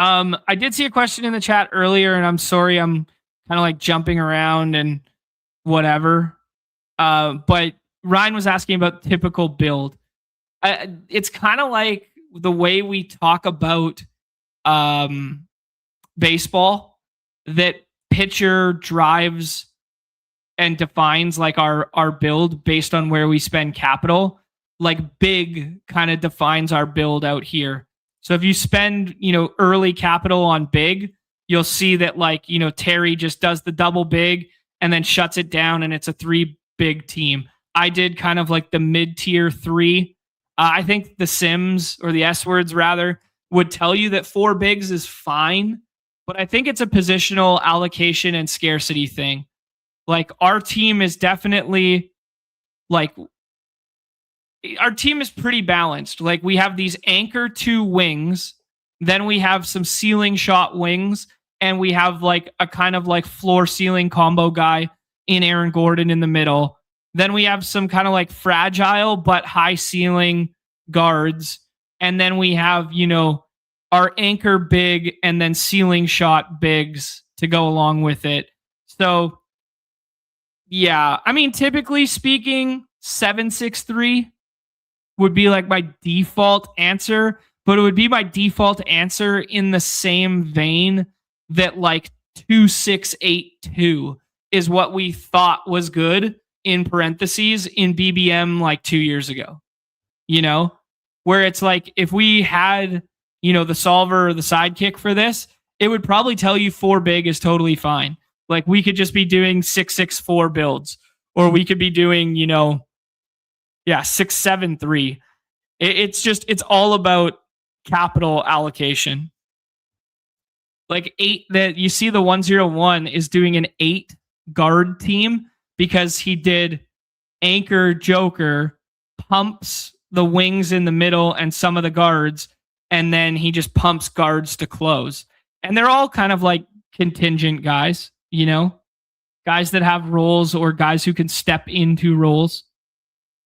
I did see a question in the chat earlier, and I'm sorry I'm kind of like jumping around and whatever. But Ryan was asking about typical build. It's kind of like the way we talk about baseball, that pitcher drives and defines like our build based on where we spend capital. Like big kind of defines our build out here. So if you spend, early capital on big, you'll see that like, Terry just does the double big and then shuts it down, and it's a 3 big team. I did kind of like the mid-tier 3. I think the Sims, or the S words rather, would tell you that 4 bigs is fine, but I think it's a positional allocation and scarcity thing. Like our team is definitely like our team is pretty balanced. Like we have these anchor 2 wings, then we have some ceiling shot wings, and we have like a kind of like floor ceiling combo guy in Aaron Gordon in the middle. Then we have some kind of like fragile but high ceiling guards. And then we have, our anchor big and then ceiling shot bigs to go along with it. So, yeah, I mean, typically speaking, 7-6-3 would be like my default answer, but it would be my default answer in the same vein that like 2-6-8-2 is what we thought was good in parentheses in BBM like 2 years ago, where it's like if we had, the solver or the sidekick for this, it would probably tell you 4 big is totally fine. Like we could just be doing 6-6-4 builds, or we could be doing, 6-7-3. It's all about capital allocation. Like 8 that you see the 101 is doing an 8 guard team because he did anchor joker, pumps the wings in the middle and some of the guards, and then he just pumps guards to close. And they're all kind of like contingent guys, guys that have roles or guys who can step into roles.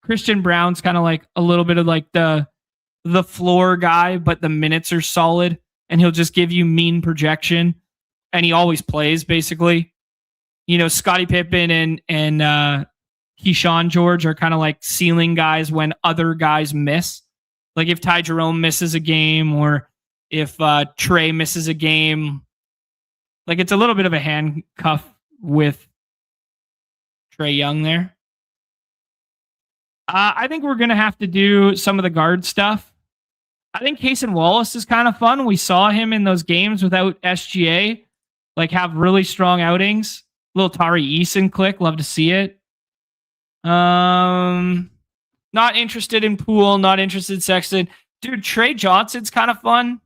Christian Brown's kind of like a little bit of like the floor guy, but the minutes are solid and he'll just give you mean projection and he always plays basically. Scottie Pippen and Keyshawn George are kind of like ceiling guys when other guys miss. Like if Ty Jerome misses a game or if Trey misses a game, like it's a little bit of a handcuff with Trey Young there. I think we're going to have to do some of the guard stuff. I think Cason Wallace is kind of fun. We saw him in those games without SGA, like have really strong outings. Little Tari Eason click. Love to see it. Not interested in Poole. Not interested in Sexton. Dude, Trey Johnson's kind of fun,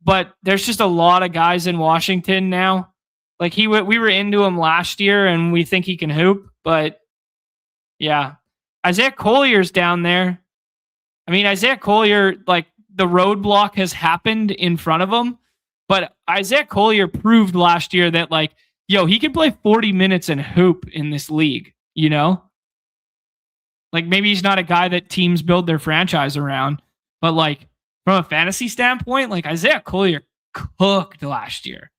but there's just a lot of guys in Washington now. Like we were into him last year and we think he can hoop, but yeah. Isaiah Collier's down there. I mean, Isaiah Collier, like the roadblock has happened in front of him, but Isaiah Collier proved last year that like, he can play 40 minutes and hoop in this league, Like maybe he's not a guy that teams build their franchise around, but like from a fantasy standpoint, like Isaiah Collier cooked last year.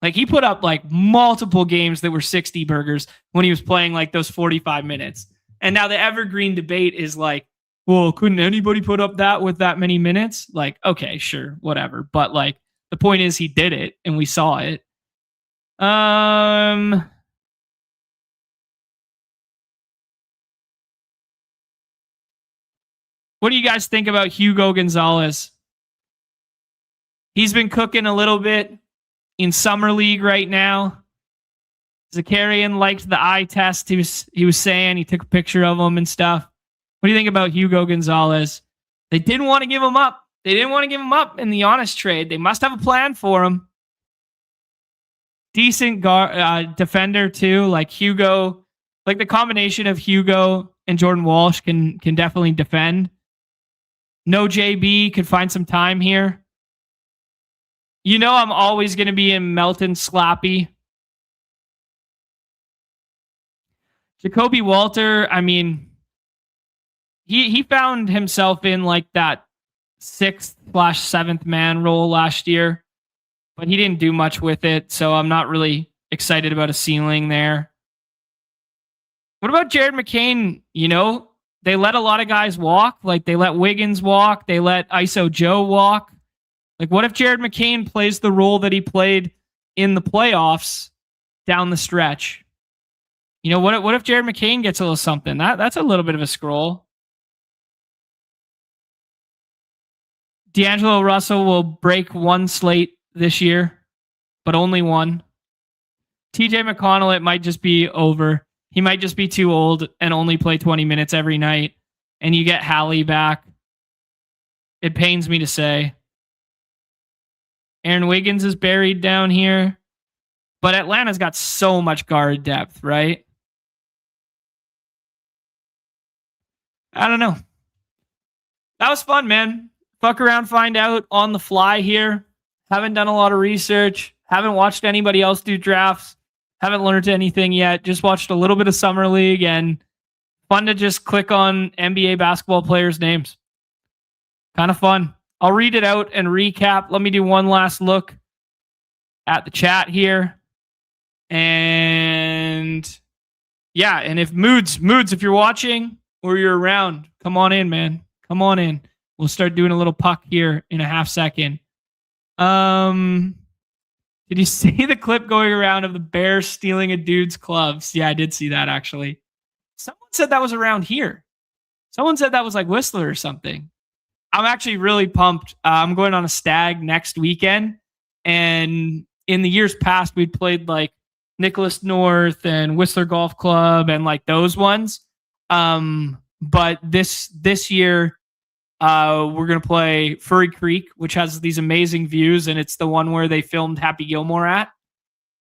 Like he put up like multiple games that were 60 burgers when he was playing like those 45 minutes. And now the evergreen debate is like, well, couldn't anybody put up that with that many minutes? Like, okay, sure, whatever. But like the point is he did it and we saw it. What do you guys think about Hugo Gonzalez? He's been cooking a little bit in Summer League right now. Zakarian liked the eye test. He was saying he took a picture of him and stuff. What do you think about Hugo Gonzalez? They didn't want to give him up. They didn't want to give him up in the honest trade. They must have a plan for him. Decent defender too, like Hugo. Like the combination of Hugo and Jordan Walsh can definitely defend. No JB could find some time here. I'm always going to be in Melton Slappy. Jacoby Walter, I mean, he found himself in like that 6th/7th man role last year, but he didn't do much with it, so I'm not really excited about a ceiling there. What about Jared McCain? They let a lot of guys walk. Like they let Wiggins walk. They let ISO Joe walk. Like what if Jared McCain plays the role that he played in the playoffs down the stretch? What if Jared McCain gets a little something? That's a little bit of a scroll. D'Angelo Russell will break one slate this year, but only one. TJ McConnell, it might just be over. He might just be too old and only play 20 minutes every night. And you get Hallie back. It pains me to say. Aaron Wiggins is buried down here. But Atlanta's got so much guard depth, right? I don't know. That was fun, man. Fuck around, find out on the fly here. Haven't done a lot of research. Haven't watched anybody else do drafts. Haven't learned anything yet. Just watched a little bit of Summer League, and fun to just click on NBA basketball players' names. Kind of fun. I'll read it out and recap. Let me do one last look at the chat here. And yeah, and if Moods, if you're watching or you're around, come on in, man. Come on in. We'll start doing a little puck here in a half second. Did you see the clip going around of the Bears stealing a dude's gloves? Yeah, I did see that actually. Someone said that was around here. Someone said that was like Whistler or something. I'm actually really pumped. I'm going on a stag next weekend. And in the years past, we'd played like Nicholas North and Whistler Golf Club and like those ones. But this year, we're going to play Furry Creek, which has these amazing views. And it's the one where they filmed Happy Gilmore at.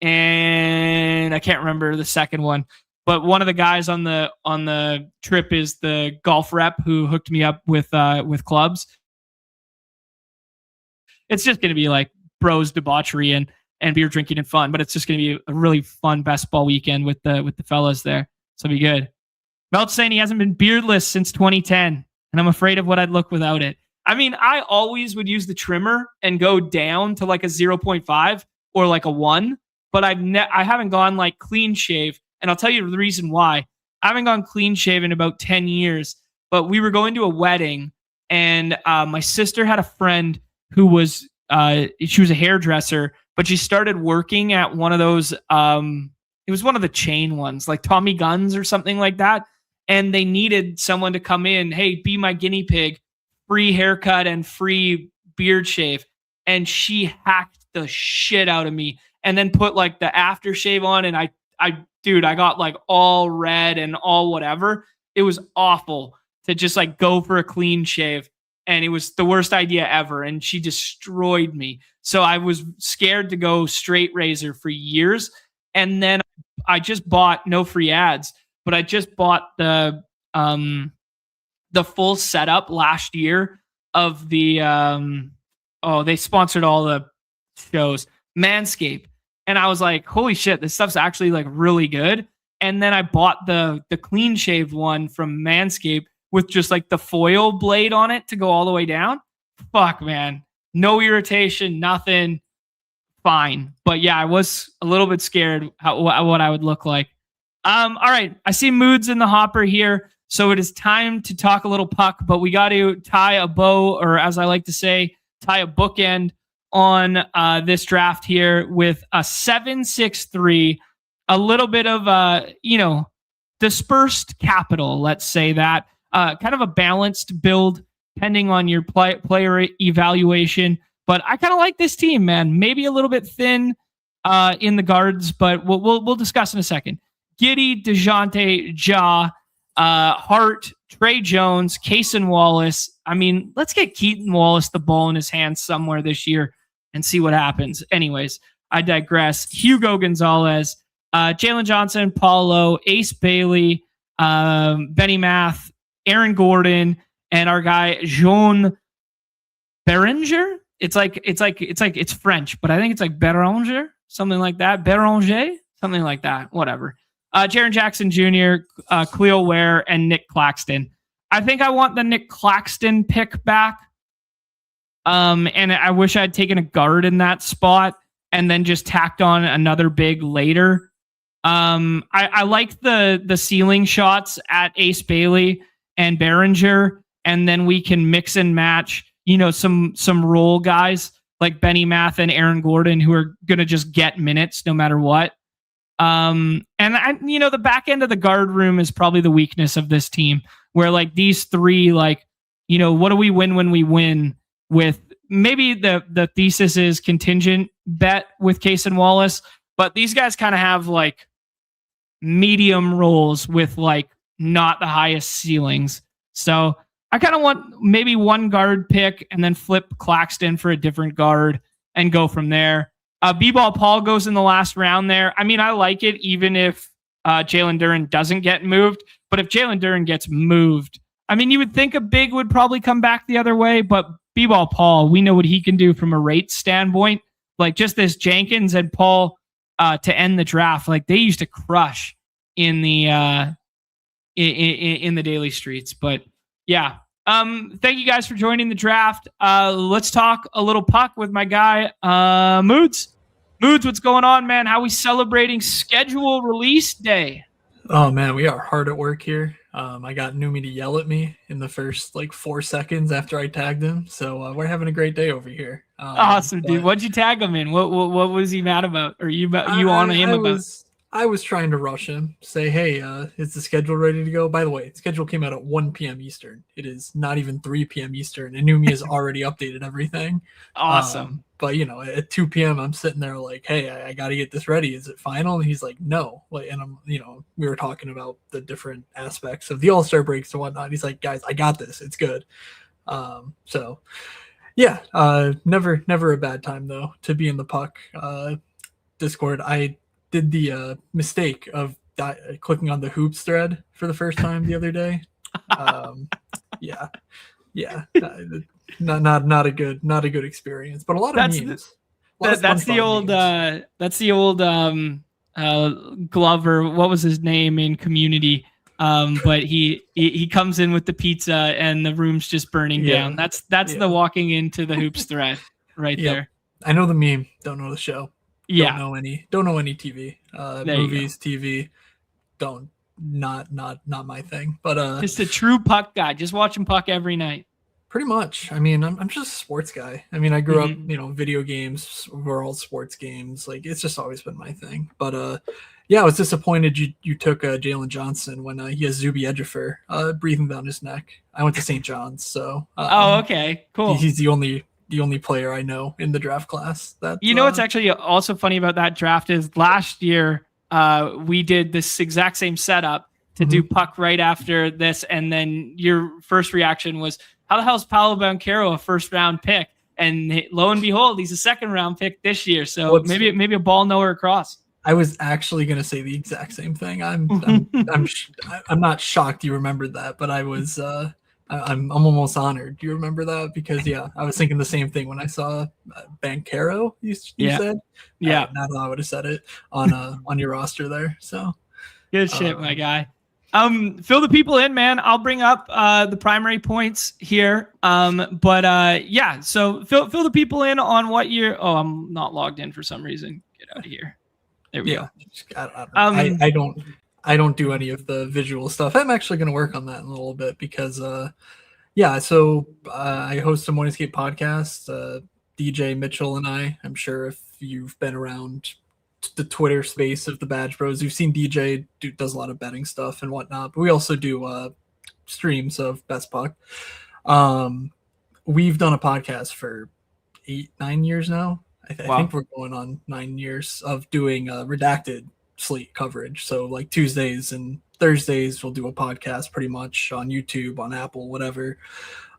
And I can't remember the second one. But one of the guys on the trip is the golf rep who hooked me up with clubs. It's just going to be like bros debauchery and beer drinking and fun, but it's just going to be a really fun best ball weekend with the fellas there. So it'll be good. Mel's saying he hasn't been beardless since 2010, and I'm afraid of what I'd look without it. I mean, I always would use the trimmer and go down to like a 0.5 or like a 1, but I haven't gone like clean shave. And I'll tell you the reason why. I haven't gone clean shave in about 10 years, but we were going to a wedding, and my sister had a friend who was, she was a hairdresser, but she started working at one of those, it was one of the chain ones, like Tommy Guns or something like that. And they needed someone to come in, hey, be my guinea pig, free haircut and free beard shave. And she hacked the shit out of me and then put like the aftershave on, and I got like all red and all whatever. It was awful to just like go for a clean shave. And it was the worst idea ever. And she destroyed me. So I was scared to go straight razor for years. And then I just bought, no free ads, but I just bought the full setup last year of the, they sponsored all the shows, Manscaped. And I was like, holy shit, this stuff's actually like really good. And then I bought the clean shaved one from Manscaped with just like the foil blade on it to go all the way down. Fuck, man. No irritation, nothing. Fine. But yeah, I was a little bit scared what I would look like. All right. I see Moods in the hopper here. So it is time to talk a little puck, but we got to tie a bow, or as I like to say, tie a bookend on this draft here with a 7-6-3, a little bit of dispersed capital, let's say that, kind of a balanced build depending on your player evaluation. But I kind of like this team, man. Maybe a little bit thin in the guards, but we'll discuss in a second. Giddy, DeJounte, Ja, Hart, Trey Jones, Kaysen Wallace. I mean, let's get Keaton Wallace the ball in his hands somewhere this year and see what happens. Anyways, I digress. Hugo Gonzalez, Jalen Johnson, Paulo, Ace Bailey, Benny Math, Aaron Gordon, and our guy Jean Beringer. It's French, but I think it's like Beringer, something like that. Beringer, something like that. Whatever. Jaren Jackson Jr., Cleo Ware, and Nick Claxton. I think I want the Nick Claxton pick back. And I wish I'd taken a guard in that spot and then just tacked on another big later. I like the ceiling shots at Ace Bailey and Beringer, and then we can mix and match, some role guys like Benny Math and Aaron Gordon who are going to just get minutes no matter what. And the back end of the guard room is probably the weakness of this team, where like these three, like, what do we win when we win with? Maybe the thesis is contingent bet with Kaysen Wallace, but these guys kind of have like medium roles with like not the highest ceilings. So I kind of want maybe one guard pick and then flip Claxton for a different guard and go from there. B-Ball Paul goes in the last round there. I mean, I like it even if Jalen Duren doesn't get moved. But if Jalen Duren gets moved, I mean, you would think a big would probably come back the other way, but B-Ball Paul, we know what he can do from a rate standpoint. Like just this Jenkins and Paul to end the draft, like they used to crush in the in the daily streets. But yeah, thank you guys for joining the draft. Let's talk a little puck with my guy Moods. Moods, what's going on, man? How are we celebrating schedule release day? Oh man, we are hard at work here. I got Numi to yell at me in the first 4 seconds after I tagged him, so we're having a great day over here. Awesome, dude. What'd you tag him in? What was he mad about? Or you on him about? I was trying to rush him, say, hey, is the schedule ready to go? By the way, the schedule came out at 1 p.m. Eastern. It is not even 3 p.m. Eastern, and Numi has already updated everything. Awesome. But, at 2 p.m., I'm sitting there like, hey, I got to get this ready. Is it final? And he's like, no. And I'm, we were talking about the different aspects of the All-Star breaks and whatnot. He's like, guys, I got this. It's good. So, yeah, never a bad time, though, to be in the puck Discord. I did the mistake of clicking on the hoops thread for the first time the other day. Not a good experience, but a lot of memes. That's the old Glover. What was his name in Community? But he comes in with the pizza and the room's just burning down. That's the walking into the hoops thread right there. I know the meme, don't know the show. Yeah. Don't know any TV. Movies, TV, not my thing. But just a true puck guy, just watching puck every night. Pretty much. I mean, I'm just a sports guy. I mean, I grew up, video games, world sports games. Like it's just always been my thing. But I was disappointed you took Jalen Johnson when he has Zuby Ejiofor breathing down his neck. I went to St. John's, so okay, cool. He's the only player I know in the draft class. That what's actually also funny about that draft is last year we did this exact same setup to do puck right after this, and then your first reaction was, how the hell is Paolo Banchero a first round pick? And lo and behold, he's a second round pick this year. So maybe a ball nowhere across. I was actually going to say the exact same thing. I'm not shocked you remembered that, but I was I'm almost honored. Do you remember that? Because I was thinking the same thing when I saw Banchero. You said, not how I would have said it on your roster there. So good shit, my guy. Fill the people in, man. I'll bring up the primary points here. So fill the people in on what you're. Oh, I'm not logged in for some reason. Get out of here. There we go. I don't do any of the visual stuff. I'm actually going to work on that in a little bit because, I host a Morningscape podcast. DJ Mitchell and I'm sure if you've been around the Twitter space of the Badge Bros, you've seen DJ does a lot of betting stuff and whatnot, but we also do streams of Best Puck. We've done a podcast for 8-9 years now. I think we're going on 9 years of doing redacted slate coverage. So like Tuesdays and Thursdays, we'll do a podcast pretty much on YouTube, on Apple, whatever.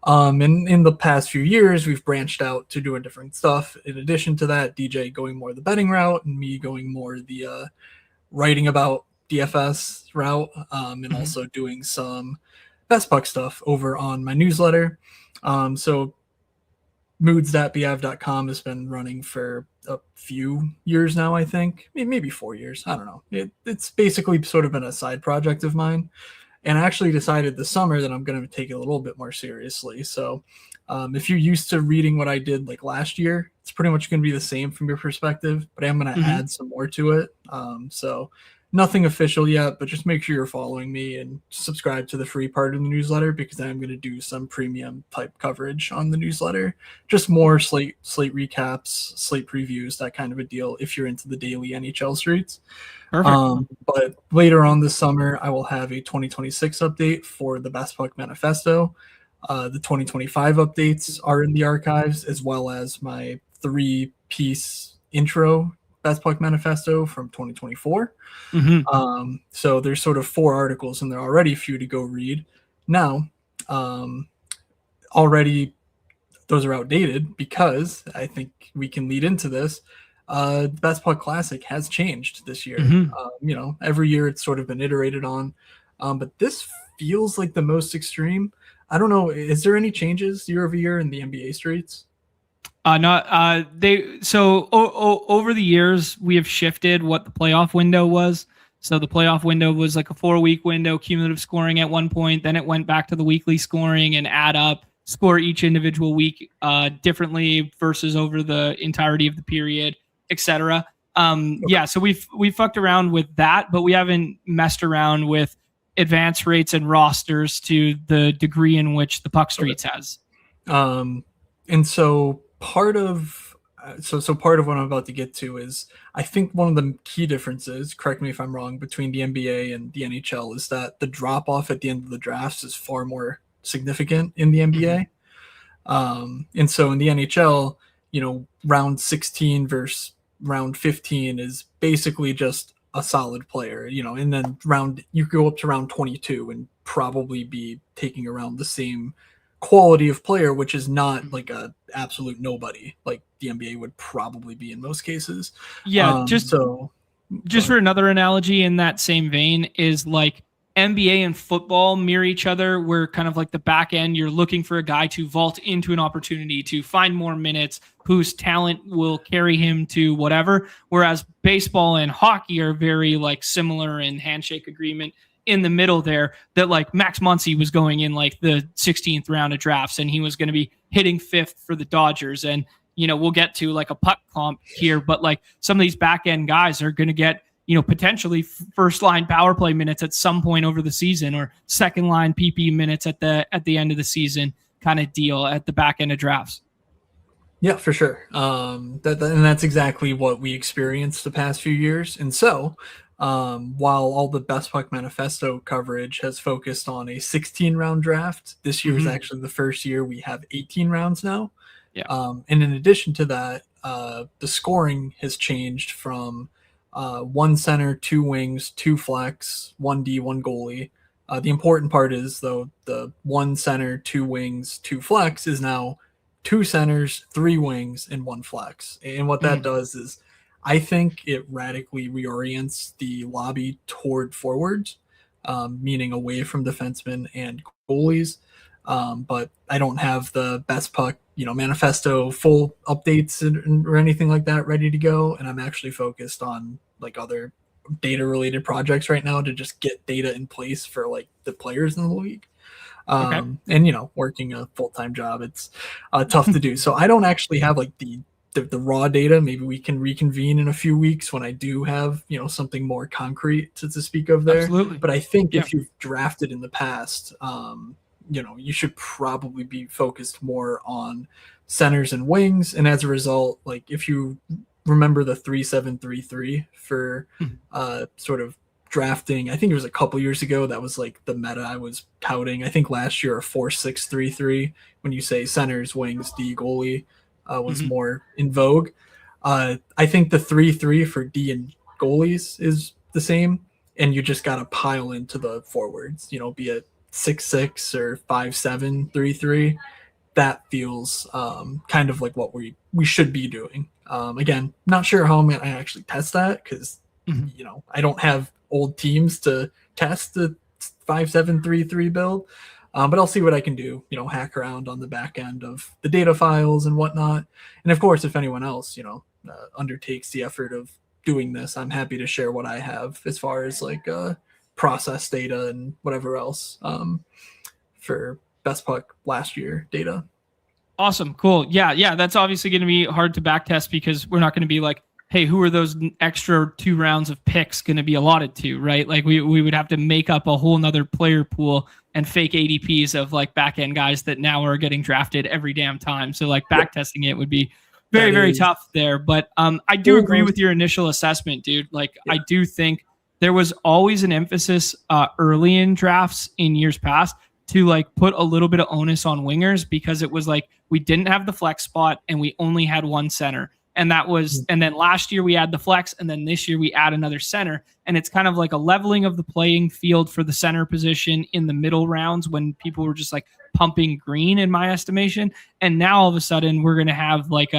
And in the past few years, we've branched out to doing different stuff. In addition to that, DJ going more the betting route and me going more the writing about DFS route, and also doing some Best Puck stuff over on my newsletter. So moods.beav.com has been running for a few years now, I think. Maybe 4 years. I don't know. It's basically sort of been a side project of mine. And I actually decided this summer that I'm going to take it a little bit more seriously. So if you're used to reading what I did like last year, it's pretty much going to be the same from your perspective, but I'm going to add some more to it. So nothing official yet, but just make sure you're following me and subscribe to the free part of the newsletter, because I'm going to do some premium type coverage on the newsletter. Just more slate recaps, slate previews, that kind of a deal if you're into the daily NHL streets. Perfect. But later on this summer, I will have a 2026 update for the Best Puck Manifesto. The 2025 updates are in the archives, as well as my 3-piece intro Best Puck Manifesto from 2024. So there's sort of 4 articles in there already for you to go read. Now, already those are outdated because I think we can lead into this. The Best Puck Classic has changed this year. Every year it's sort of been iterated on. But this feels like the most extreme. I don't know. Is there any changes year over year in the NBA streets? Not they. So over the years, we have shifted what the playoff window was. So the playoff window was like a 4-week window, cumulative scoring at one point. Then it went back to the weekly scoring and add up, score each individual week differently versus over the entirety of the period, etc. Yeah, so we fucked around with that, but we haven't messed around with advance rates and rosters to the degree in which the Puck Streets has. And so part of part of what I'm about to get to is, I think one of the key differences, correct me if I'm wrong, between the NBA and the NHL is that the drop off at the end of the drafts is far more significant in the NBA. And so in the NHL, round 16 versus round 15 is basically just a solid player, and then you go up to round 22 and probably be taking around the same quality of player, which is not like a absolute nobody like the NBA would probably be in most cases. Yeah, just for another analogy in that same vein is like NBA and football mirror each other. Where kind of like the back end, you're looking for a guy to vault into an opportunity to find more minutes, whose talent will carry him to whatever. Whereas baseball and hockey are very like similar in handshake agreement in the middle there, that like Max Muncy was going in like the 16th round of drafts and he was going to be hitting 5th for the Dodgers. And, we'll get to like a puck comp here, but like some of these back end guys are going to get, potentially first line power play minutes at some point over the season, or second line PP minutes at the end of the season kind of deal at the back end of drafts. Yeah, for sure. And that's exactly what we experienced the past few years. And so, while all the Best Puck Manifesto coverage has focused on a 16-round draft, this year is actually the first year we have 18 rounds now. Yeah. And in addition to that, the scoring has changed from 1 center, 2 wings, 2 flex, 1 D, 1 goalie. The important part is, though, the 1 center, 2 wings, 2 flex is now 2 centers, 3 wings, and 1 flex. And what that does is, I think it radically reorients the lobby toward forwards, meaning away from defensemen and goalies. But I don't have the Best Puck, manifesto full updates or anything like that ready to go. And I'm actually focused on like other data related projects right now to just get data in place for like the players in the league. And, working a full-time job, it's tough to do. So I don't actually have like the raw data. Maybe we can reconvene in a few weeks when I do have, something more concrete to speak of there. Absolutely. But I think if you've drafted in the past, you should probably be focused more on centers and wings. And as a result, like if you remember the 3-7-3-3 for sort of drafting, I think it was a couple years ago, that was like the meta I was touting. I think last year a 4-6-3-3, when you say centers, wings, D, goalie, was more in vogue. I think the 3-3 for D and goalies is the same, and you just got to pile into the forwards, be it 6-6 or 5-7-3-3. That feels kind of like what we should be doing. Again, not sure how I'm going to actually test that because, I don't have old teams to test the 5-7-3-3 build. But I'll see what I can do, hack around on the back end of the data files and whatnot. And of course, if anyone else, undertakes the effort of doing this, I'm happy to share what I have as far as like process data and whatever else for Best Puck last year data. Awesome. Cool. Yeah. That's obviously going to be hard to back test because we're not going to be like, hey, who are those extra 2 rounds of picks going to be allotted to, right? Like we would have to make up a whole nother player pool and fake ADPs of like back end guys that now are getting drafted every damn time. So like back testing it would be very, very tough there. But I do agree with your initial assessment, dude. Like I do think there was always an emphasis early in drafts in years past to like put a little bit of onus on wingers because it was like we didn't have the flex spot and we only had 1 center. And that was, and then last year we add the flex, and then this year we add another center. And it's kind of like a leveling of the playing field for the center position in the middle rounds when people were just like pumping green, in my estimation. And now all of a sudden we're going to have like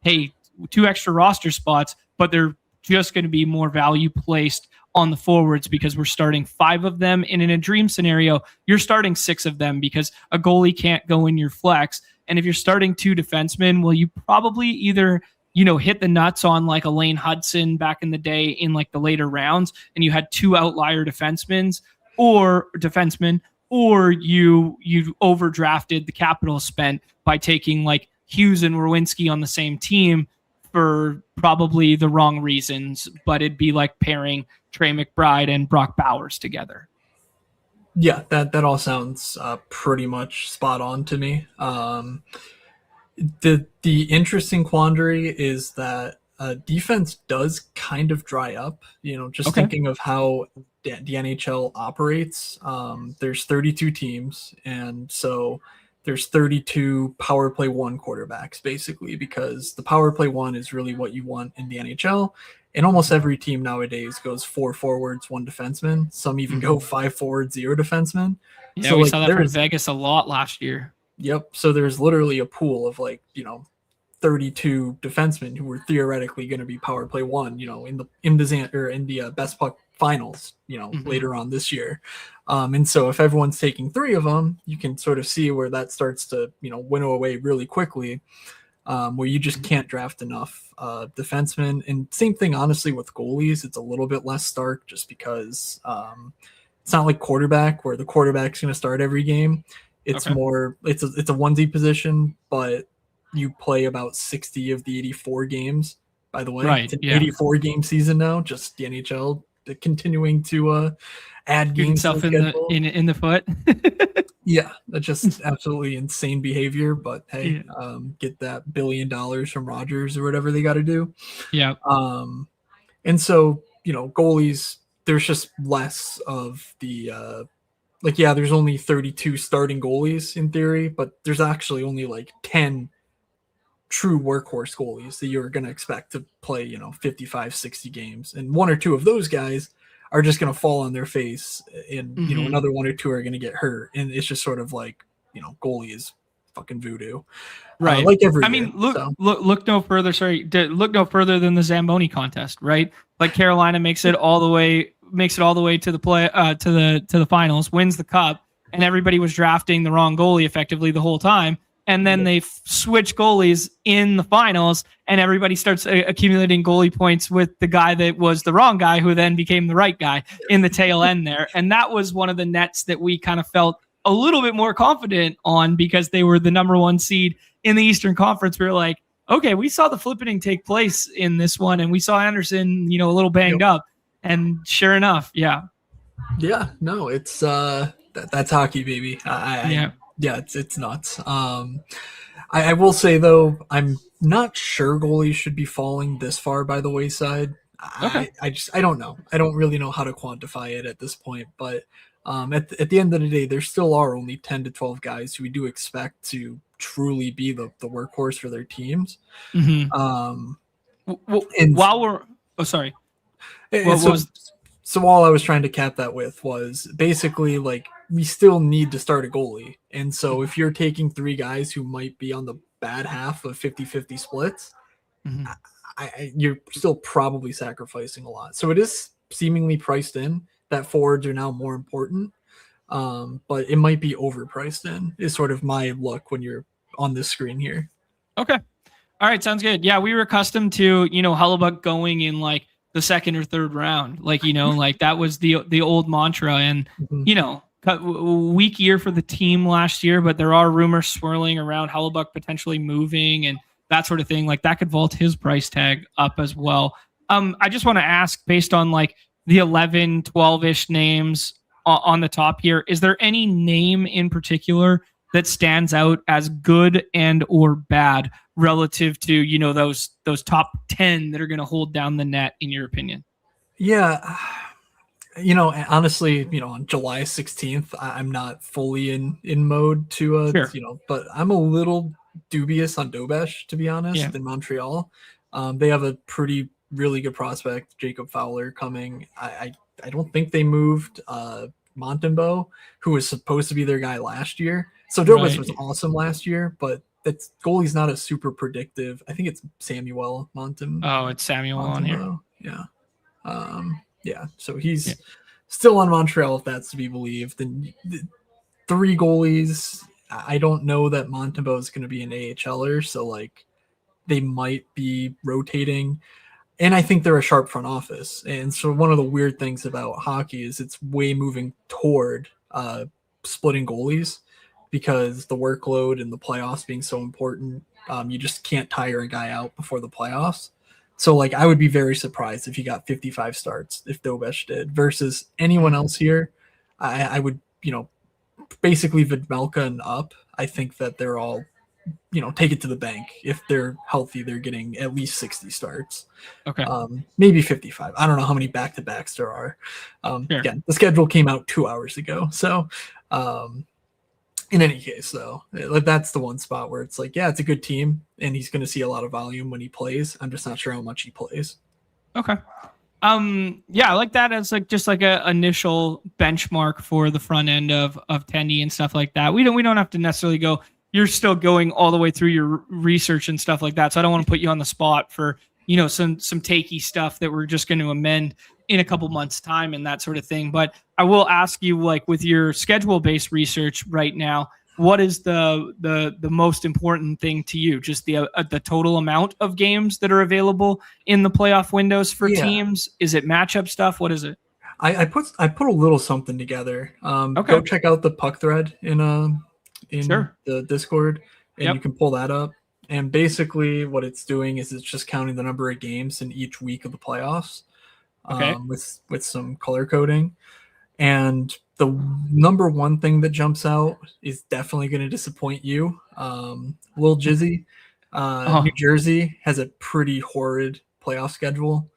hey, 2 extra roster spots, but they're just going to be more value placed on the forwards because we're starting 5 of them. And in a dream scenario, you're starting 6 of them because a goalie can't go in your flex. And if you're starting 2 defensemen, well, you probably either, hit the nuts on like a Lane Hudson back in the day in like the later rounds, and you had 2 outlier defensemen, or you overdrafted the capital spent by taking like Hughes and Rowinski on the same team for probably the wrong reasons, but it'd be like pairing Trey McBride and Brock Bowers together. Yeah, that all sounds pretty much spot on to me. The interesting quandary is that defense does kind of dry up. Just thinking of how the NHL operates. There's 32 teams, and so there's 32 power play 1 quarterbacks, basically, because the power play 1 is really what you want in the NHL. And almost every team nowadays goes 4 forwards, 1 defenseman. Some even go 5 forwards, 0 defensemen. Yeah, so we saw that from Vegas a lot last year. Yep. So there's literally a pool of 32 defensemen who were theoretically going to be power play 1, in the Best Puck finals, later on this year. And so if everyone's taking 3 of them, you can sort of see where that starts to, winnow away really quickly, where you just can't draft enough defensemen. And same thing, honestly, with goalies. It's a little bit less stark just because it's not like quarterback where the quarterback's going to start every game. It's more, it's a onesie position, but you play about 60 of the 84 games, by the way. Right, it's an 84 game season now, just the NHL continuing to add games himself in the foot. Yeah, that's just absolutely insane behavior. But hey, get that $1 billion from Rogers or whatever they got to do. Yeah. And so goalies, there's just less of the there's only 32 starting goalies in theory, but there's actually only like 10 true workhorse goalies that you're going to expect to play 55, 60 games, and 1 or 2 of those guys are just going to fall on their face, and another 1 or 2 are going to get hurt, and it's just sort of like goalie is fucking voodoo, right? Like every. Look no further. Look no further than the Zamboni contest, right? Like Carolina makes it all the way to the play to the finals, wins the cup, and everybody was drafting the wrong goalie effectively the whole time. And then they switch goalies in the finals, and everybody starts accumulating goalie points with the guy that was the wrong guy, who then became the right guy in the tail end there. And that was one of the nets that we kind of felt a little bit more confident on because they were the number 1 seed in the Eastern Conference. We were like, okay, we saw the flippening take place in this one, and we saw Anderson, a little banged up. And sure enough, yeah. Yeah, no, it's that's hockey, baby. Yeah, it's nuts. I will say, though, I'm not sure goalies should be falling this far by the wayside. I don't know. I don't really know how to quantify it at this point. But at the end of the day, there still are only 10 to 12 guys who we do expect to truly be the workhorse for their teams. Sorry. So all I was trying to cap that with was basically like we still need to start a goalie. And so if you're taking 3 guys who might be on the bad half of 50-50 splits, you're still probably sacrificing a lot. So it is seemingly priced in that forwards are now more important, but it might be overpriced in is sort of my look when you're on this screen here. Okay. All right. Sounds good. Yeah. We were accustomed to, Hellebuyck going in like the 2nd or 3rd round, like that was the old mantra, and weak year for the team last year, but there are rumors swirling around Hellebuyck potentially moving and that sort of thing. Like that could vault his price tag up as well. I just want to ask, based on like the 11, 12-ish names on the top here, is there any name in particular that stands out as good and or bad relative to, those top 10 that are going to hold down the net, in your opinion? Yeah. Honestly, on July 16th, I'm not fully in mode to, sure. But I'm a little dubious on Dobesh, to be honest, in Montreal. They have a really good prospect, Jacob Fowler, coming. I don't think they moved Montembeault, who was supposed to be their guy last year. So Dobesh was awesome last year, but that's goalie's not a super predictive. I think it's Samuel Montembeault. Oh, it's Samuel on here. Yeah. Yeah. So Yeah. he's still on Montreal, if that's to be believed. And the 3 goalies, I don't know that Montembeault is going to be an AHLer, so like they might be rotating. And I think they're a sharp front office. And so one of the weird things about hockey is it's way moving toward splitting goalies because the workload and the playoffs being so important, you just can't tire a guy out before the playoffs. So like I would be very surprised if he got 55 starts if Dobesh did versus anyone else here. I would, basically Vidmelka and up. I think that they're all, take it to the bank. If they're healthy, they're getting at least 60 starts. Okay. Maybe 55. I don't know how many back-to-backs there are. Sure. Again, the schedule came out 2 hours ago. So in any case, though, that's the one spot where it's like, yeah, it's a good team, and he's going to see a lot of volume when he plays. I'm just not sure how much he plays. Okay. Yeah, I like that as like just like a initial benchmark for the front end of Tendy and stuff like that. We don't have to necessarily go. You're still going all the way through your research and stuff like that. So I don't want to put you on the spot for some takey stuff that we're just going to amend in a couple months' time and that sort of thing. But I will ask you, like with your schedule-based research right now, what is the most important thing to you? Just the total amount of games that are available in the playoff windows for teams? Is it matchup stuff? What is it? I put a little something together. Okay. Go check out the puck thread in Sure. the Discord, and you can pull that up. And basically, what it's doing is it's just counting the number of games in each week of the playoffs, with some color coding. And the number one thing that jumps out is definitely going to disappoint you. Lil Jizzy, New Jersey has a pretty horrid playoff schedule.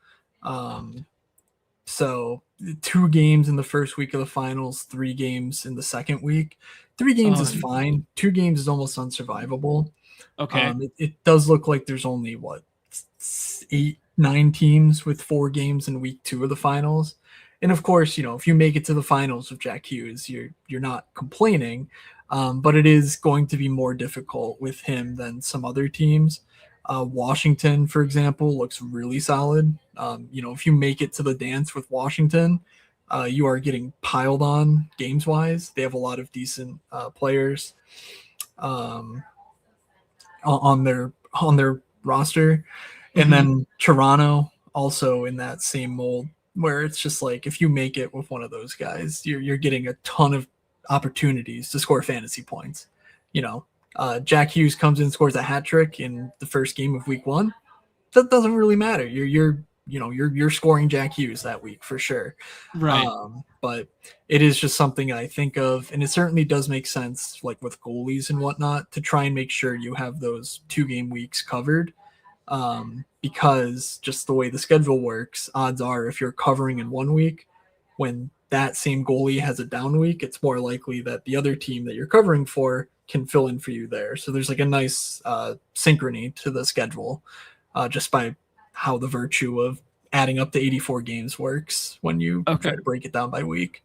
So 2 games in the first week of the finals, 3 games in the second week. 3 games is fine. 2 games is almost unsurvivable. Okay. It does look like there's only 8, 9 teams with 4 games in week 2 of the finals. And of course, if you make it to the finals with Jack Hughes, you're not complaining. But it is going to be more difficult with him than some other teams. Washington, for example, looks really solid. If you make it to the dance with Washington, you are getting piled on games wise. They have a lot of decent players on their roster. And then Toronto also in that same mold, where it's just like if you make it with one of those guys, you're getting a ton of opportunities to score fantasy points. Jack Hughes comes in, scores a hat trick in the first game of week 1. That doesn't really matter. You're scoring Jack Hughes that week for sure. Right. But it is just something I think of, and it certainly does make sense, like with goalies and whatnot, to try and make sure you have those 2-game weeks covered. Because just the way the schedule works, odds are if you're covering in 1 week, when that same goalie has a down week, it's more likely that the other team that you're covering for can fill in for you there. So there's like a nice synchrony to the schedule, just by how the virtue of adding up to 84 games works when you try to break it down by week.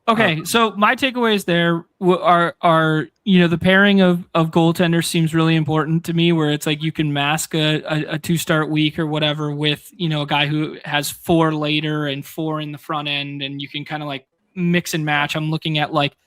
Okay, so my takeaways there are the pairing of goaltenders seems really important to me, where it's like you can mask a 2-start week or whatever with a guy who has 4 later and 4 in the front end, and you can kind of like mix and match. I'm looking at like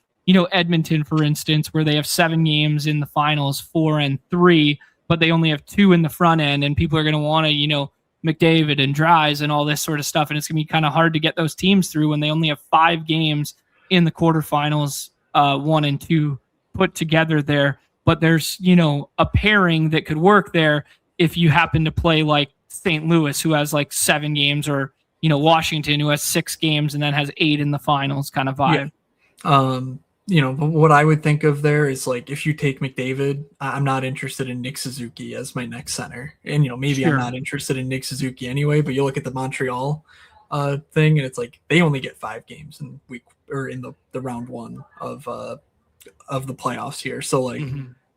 Edmonton, for instance, where they have 7 games in the finals, 4 and 3, but they only have 2 in the front end, and people are going to want to McDavid and Dries and all this sort of stuff, and it's going to be kind of hard to get those teams through when they only have 5 games in the quarterfinals, 1 and 2 put together there. But there's, a pairing that could work there if you happen to play like St. Louis, who has like 7 games, or, Washington, who has 6 games and then has 8 in the finals kind of vibe. Yeah. What I would think of there is like, if you take McDavid, I'm not interested in Nick Suzuki as my next center. And, maybe I'm not interested in Nick Suzuki anyway, but you look at the Montreal thing, and it's like they only get 5 games in week or in the round 1 of the playoffs here. So like,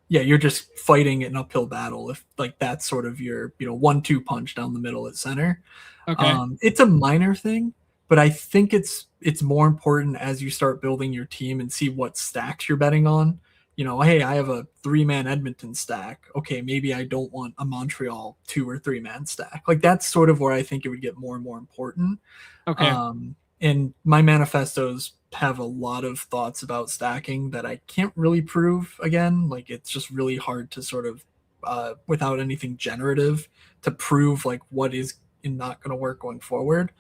yeah, you're just fighting an uphill battle if like that's sort of your 1-2 punch down the middle at center. Okay. It's a minor thing, but I think it's more important as you start building your team and see what stacks you're betting on hey, I have a 3-man Edmonton stack. Okay, maybe I don't want a Montreal 2 or 3-man stack. Like that's sort of where I think it would get more and more important. Okay. And my manifestos have a lot of thoughts about stacking that I can't really prove again. Like it's just really hard to sort of, without anything generative, to prove like what is not going to work going forward.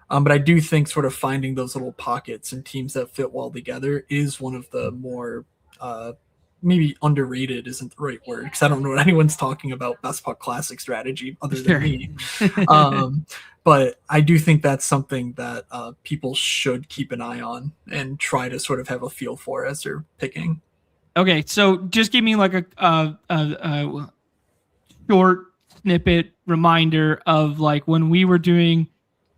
But I do think sort of finding those little pockets and teams that fit well together is one of the more maybe underrated isn't the right word because I don't know what anyone's talking about Best Puck Classic strategy other than me. But I do think that's something that people should keep an eye on and try to sort of have a feel for as they're picking. Okay, so just give me like a short snippet reminder of like when we were doing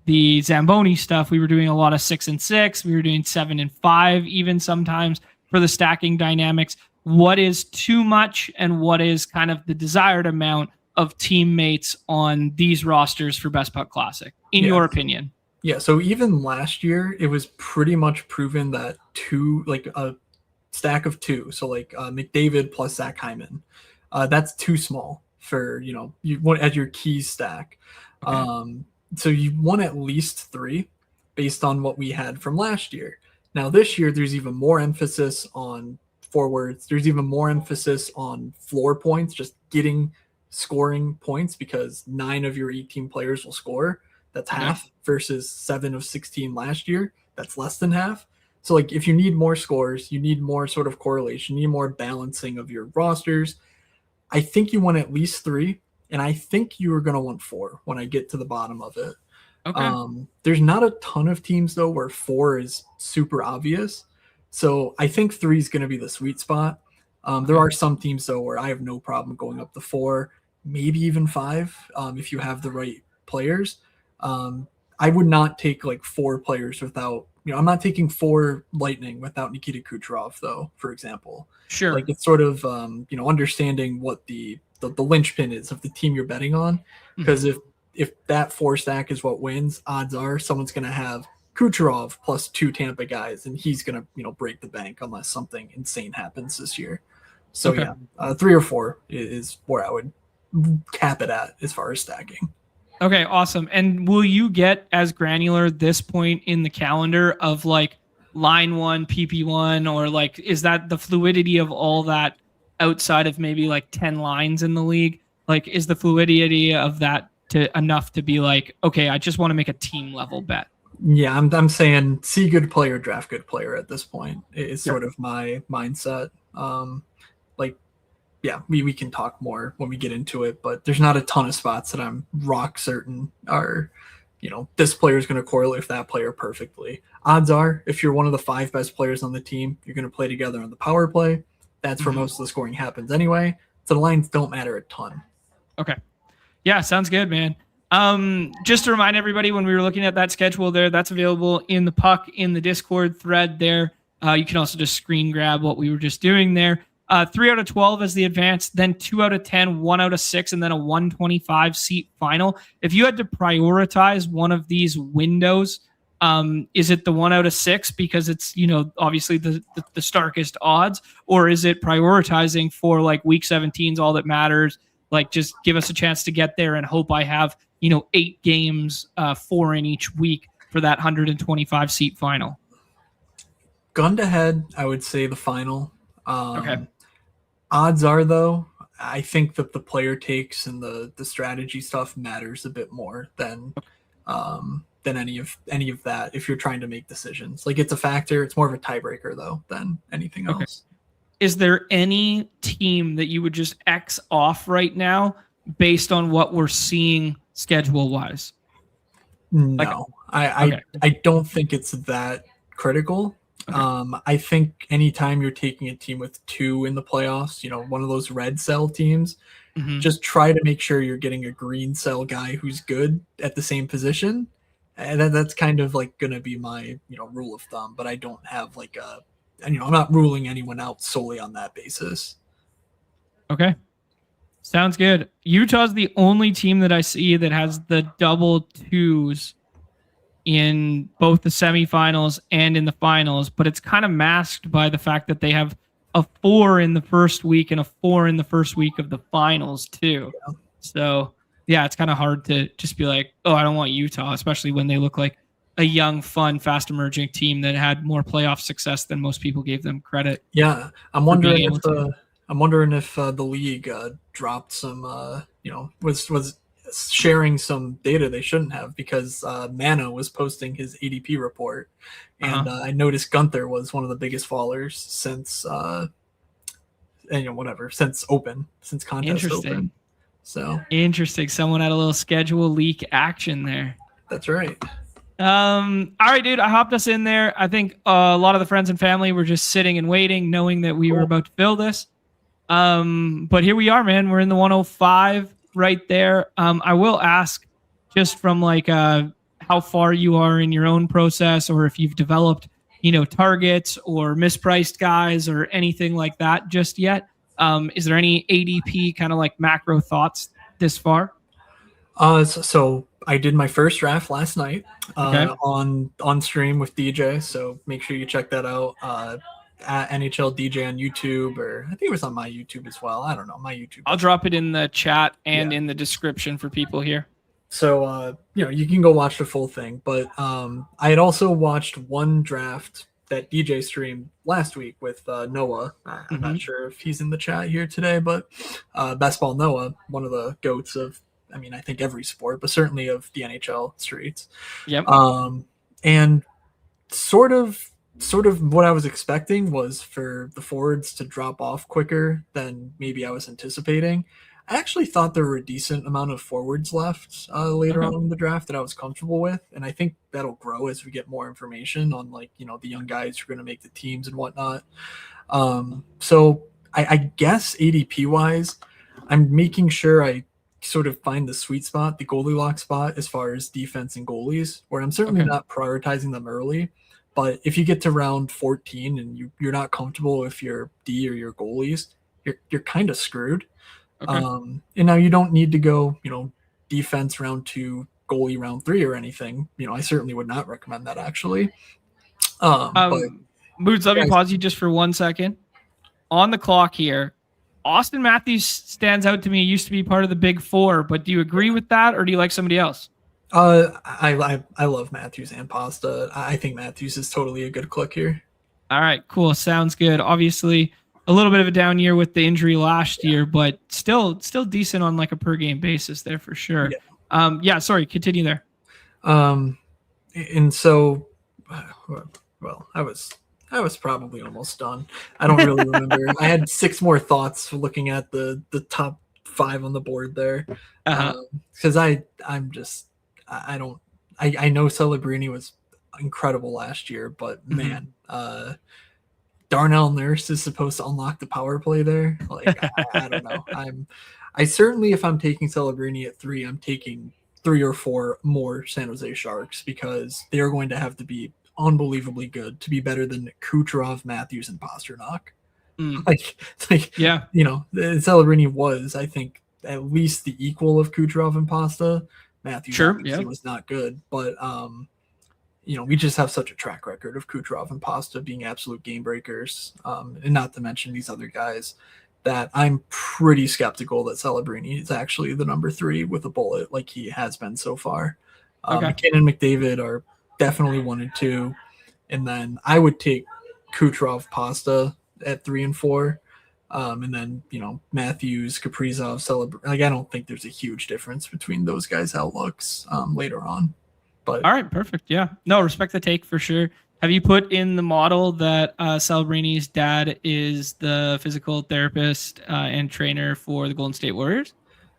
the Zamboni stuff, we were doing a lot of 6 and 6. We were doing 7 and 5, even sometimes for the stacking dynamics. What is too much and what is kind of the desired amount of teammates on these rosters for Best Puck Classic, in your opinion? Yeah, so even last year, it was pretty much proven that a stack of 2, so like McDavid plus Zach Hyman, that's too small for, you want as your key stack. Okay. So you want at least 3 based on what we had from last year. Now this year, there's even more emphasis on forwards. There's even more emphasis on floor points, just getting scoring points because 9 of your 18 players will score. That's half versus 7 of 16 last year. That's less than half. So like if you need more scores, you need more sort of correlation, you need more balancing of your rosters. I think you want at least 3. And I think you are going to want 4 when I get to the bottom of it. Okay. There's not a ton of teams, though, where 4 is super obvious. So I think 3 is going to be the sweet spot. There are some teams, though, where I have no problem going up to 4, maybe even 5 if you have the right players. I would not take like 4 players without, I'm not taking 4 Lightning without Nikita Kucherov, though, for example. Sure. Like it's sort of, understanding what the linchpin is of the team you're betting on, because if that 4 stack is what wins, odds are someone's going to have Kucherov plus 2 Tampa guys, and he's going to break the bank unless something insane happens this year. So 3 or 4 is where I would cap it at as far as stacking. Okay, awesome. And will you get as granular at this point in the calendar of like line 1, PP1, or like is that the fluidity of all that outside of maybe like 10 lines in the league? Like is the fluidity of that enough to be like, okay, I just want to make a team level bet? Yeah, I'm saying see good player, draft good player at this point is sort of my mindset. We can talk more when we get into it, but there's not a ton of spots that I'm rock certain are, this player is going to correlate with that player perfectly. Odds are, if you're one of the 5 best players on the team, you're going to play together on the power play. That's where most of the scoring happens anyway. So the lines don't matter a ton. Okay. Yeah, sounds good, man. Just to remind everybody, when we were looking at that schedule there, that's available in the puck in the Discord thread there. You can also just screen grab what we were just doing there. 3 out of 12 as the advance, then 2 out of 10, 1 out of 6, and then a 125 seat final. If you had to prioritize one of these windows, is it the 1 out of 6 because it's, obviously the starkest odds, or is it prioritizing for like week 17's all that matters? Like just give us a chance to get there and hope I have, 8 games, 4 in each week for that 125 seat final. Gun to head, I would say the final. Okay. Odds are, though, I think that the player takes and the strategy stuff matters a bit more than any of that. If you're trying to make decisions, like it's a factor. It's more of a tiebreaker though than anything else. Is there any team that you would just X off right now based on what we're seeing schedule wise? No, I don't think it's that critical. Okay. I think anytime you're taking a team with 2 in the playoffs, one of those red cell teams, just try to make sure you're getting a green cell guy who's good at the same position. And that's kind of like going to be my, rule of thumb, but I don't have like I'm not ruling anyone out solely on that basis. Okay. Sounds good. Utah's the only team that I see that has the double 2s in both the semifinals and in the finals, but it's kind of masked by the fact that they have a 4 in the first week and a 4 in the first week of the finals too. Yeah. So yeah, it's kind of hard to just be like, oh, I don't want Utah, especially when they look like a young, fun, fast emerging team that had more playoff success than most people gave them credit. Yeah, I'm for being wondering able if to. the league dropped some, was sharing some data they shouldn't have, because Mano was posting his ADP report, and I noticed Gunther was one of the biggest fallers since since contest Interesting. open. So Interesting. Someone had a little schedule leak action there. that's right. All right, dude. I hopped us in there. I think a lot of the friends and family were just sitting and waiting, knowing that we were about to fill this. But here we are, man. We're in the 105 right there. I will ask, just from like how far you are in your own process, or if you've developed, targets or mispriced guys or anything like that just yet. Is there any ADP kind of like macro thoughts this far? So I did my first draft last night Okay. on stream with DJ. So make sure you check that out at NHL DJ on YouTube, or I think it was on my YouTube as well. I don't know, my YouTube. I'll drop it in the chat and in the description for people here. So you can go watch the full thing. But I had also watched one draft that DJ streamed last week with Noah. I'm not sure if he's in the chat here today, but Best Ball Noah, one of the goats of, I think every sport, but certainly of the NHL streets. Yep. And sort of what I was expecting was for the forwards to drop off quicker than maybe I was anticipating. I actually thought there were a decent amount of forwards left later on in the draft that I was comfortable with, and I think that'll grow as we get more information on, like, the young guys who are going to make the teams and whatnot. So I guess ADP wise, I'm making sure I sort of find the sweet spot, the Goldilocks spot, as far as defense and goalies, where I'm certainly not prioritizing them early. But if you get to round 14 and you're not comfortable with your D or your goalies, you're kind of screwed. Okay. And now you don't need to go, defense round 2, goalie round 3 or anything. I certainly would not recommend that, actually. Moods, let me pause you just for 1 second. On the clock here, Austin Matthews stands out to me. He used to be part of the Big Four, but do you agree with that, or do you like somebody else? I love Matthews and Pasta. I think Matthews is totally a good click here. All right, cool. Sounds good. Obviously, a little bit of a down year with the injury last year, but still decent on like a per game basis there for sure. Sorry, continue there. And so, well, I was probably almost done. I don't really remember. I had 6 more thoughts looking at the top 5 on the board there, because I know Celebrini was incredible last year, but man, Darnell Nurse is supposed to unlock the power play there. Like, I don't know. I certainly, if I'm taking Celebrini at 3, I'm taking 3 or 4 more San Jose Sharks, because they're going to have to be unbelievably good to be better than Kucherov, Matthews, and Pasternak. Celebrini was, I think, at least the equal of Kucherov and Pasta. Matthews was not good, but we just have such a track record of Kucherov and Pasta being absolute game breakers, and not to mention these other guys, that I'm pretty skeptical that Celebrini is actually the number 3 with a bullet like he has been so far. McKinnon and McDavid are definitely 1 and 2, and then I would take Kucherov, Pasta at 3 and 4. And then, Matthews, Kaprizov, Celebrini. Like, I don't think there's a huge difference between those guys' outlooks later on. But all right, perfect. Yeah, no, respect the take for sure. Have you put in the model that Celebrini's dad is the physical therapist and trainer for the Golden State Warriors?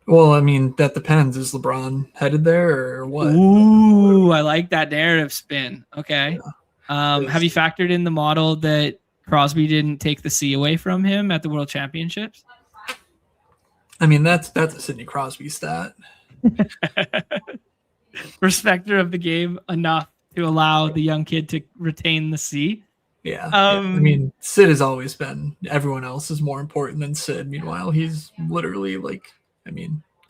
Well, that depends. Is LeBron headed there or what? Ooh, I like that narrative spin. Okay. Yeah. Have you factored in the model that Crosby didn't take the C away from him at the World Championships? That's a Sidney Crosby stat. Respecter of the game enough to allow the young kid to retain the C. Yeah. Sid has always been, everyone else is more important than Sid. Meanwhile, he's literally like,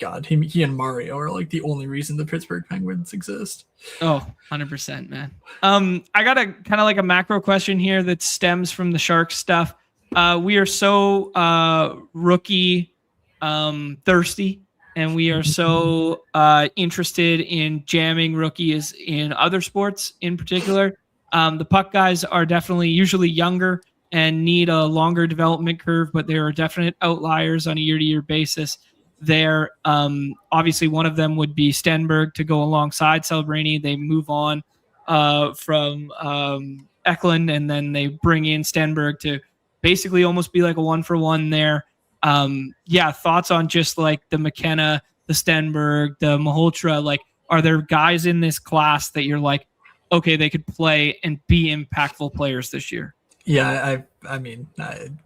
God, he and Mario are like the only reason the Pittsburgh Penguins exist. Oh, 100%, man. I got a kind of like a macro question here that stems from the Sharks stuff. We are so rookie thirsty, and we are so interested in jamming rookies in other sports in particular. The puck guys are definitely usually younger and need a longer development curve, but there are definite outliers on a year-to-year basis. There, obviously, one of them would be Stenberg to go alongside Celebrini. They move on from Eklund, and then they bring in Stenberg to basically almost be like a 1-for-1 there. Yeah, thoughts on just like the McKenna, the Stenberg, the Malhotra? Like, are there guys in this class that you're like, okay, they could play and be impactful players this year? Yeah, I mean,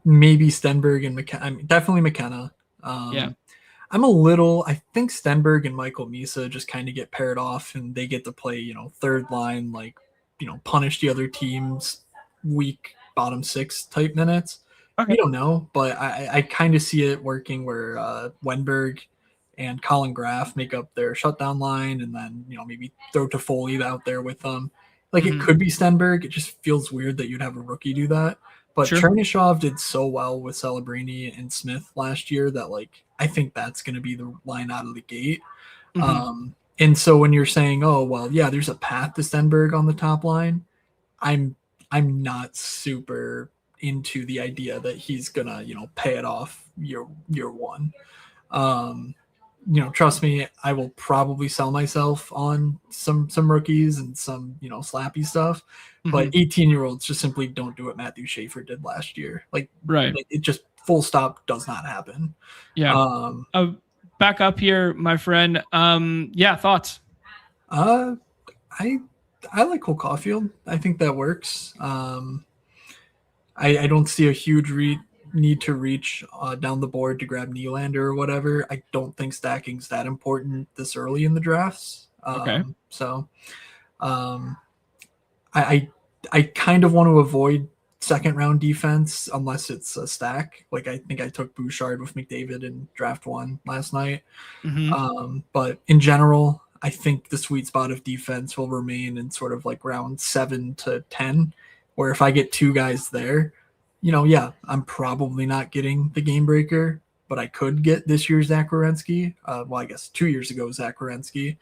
maybe Stenberg and McKenna. I mean, definitely McKenna. Yeah. I think Stenberg and Michael Misa just kind of get paired off and they get to play, third line, like, punish the other team's weak bottom six type minutes. Okay. We don't know, but I kind of see it working where Wenberg and Colin Graff make up their shutdown line and then, maybe throw Toffoli out there with them. Like it could be Stenberg. It just feels weird that you'd have a rookie do that. But Sure. Chernyshov did so well with Celebrini and Smith last year that like I think that's going to be the line out of the gate. And so when you're saying, oh well, yeah, there's a path to Stenberg on the top line, I'm not super into the idea that he's gonna pay it off year one. Trust me, I will probably sell myself on some rookies and some slappy stuff. But 18-year-olds just simply don't do what Matthew Schaefer did last year. Like it just full stop does not happen. Yeah. Back up here, my friend. Yeah, thoughts? I like Cole Caulfield. I think that works. I don't see a huge need to reach down the board to grab Nylander or whatever. I don't think stacking's that important this early in the drafts. Okay. So I kind of want to avoid second round defense unless it's a stack. Like I think I took Bouchard with McDavid in draft 1 last night. But in general, I think the sweet spot of defense will remain in sort of like round 7 to 10, where if I get 2 guys there, I'm probably not getting the game breaker, but I could get this year's Zach Werenski. Well, I guess 2 years ago, Zach Werenski,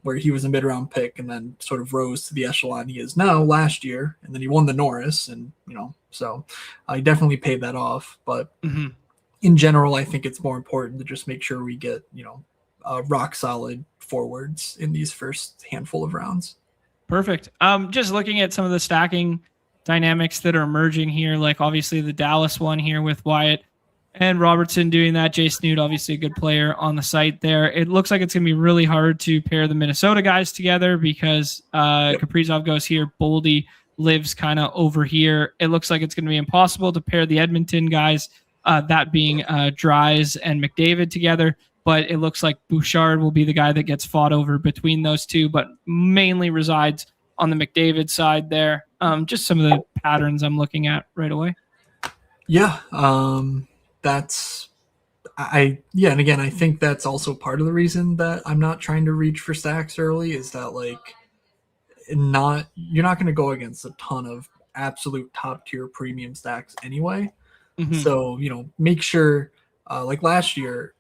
where he was a mid-round pick and then sort of rose to the echelon he is now last year. And then he won the Norris. And, so I definitely paid that off. But in general, I think it's more important to just make sure we get, rock solid forwards in these first handful of rounds. Perfect. Just looking at some of the stacking dynamics that are emerging here, like obviously the Dallas one here with Wyatt and Robertson doing that. Jay Snoot, obviously a good player on the site there. It looks like it's going to be really hard to pair the Minnesota guys together because Kaprizov goes here. Boldy lives kind of over here. It looks like it's going to be impossible to pair the Edmonton guys, that being Dries and McDavid together. But it looks like Bouchard will be the guy that gets fought over between those two, but mainly resides on the McDavid side there. Just some of the patterns I'm looking at right away. Yeah, and again, I think that's also part of the reason that I'm not trying to reach for stacks early is that like you're not going to go against a ton of absolute top tier premium stacks anyway. So, make sure like last year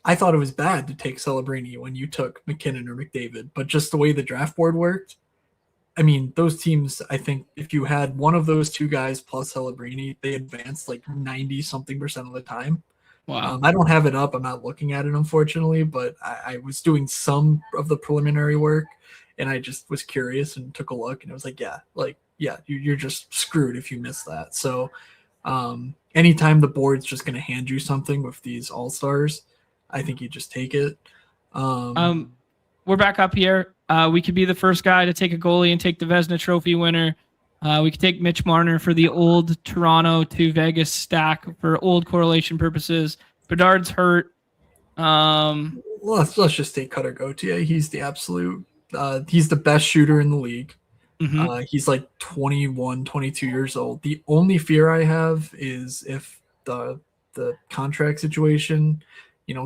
I thought it was bad to take Celebrini when you took McKinnon or McDavid, but just the way the draft board worked, I mean, those teams, I think if you had one of those 2 guys plus Celebrini, they advanced like 90-something% of the time. Wow. I don't have it up. I'm not looking at it, unfortunately, but I was doing some of the preliminary work and I just was curious and took a look and it was like, you're just screwed if you miss that. So anytime the board's just going to hand you something with these all-stars, I think you just take it. We're back up here. We could be the first guy to take a goalie and take the Vezina Trophy winner. We could take Mitch Marner for the old Toronto to Vegas stack for old correlation purposes. Bedard's hurt. Let's just take Cutter Gauthier. He's the absolute. He's the best shooter in the league. He's like 21, 22 years old. The only fear I have is if the contract situation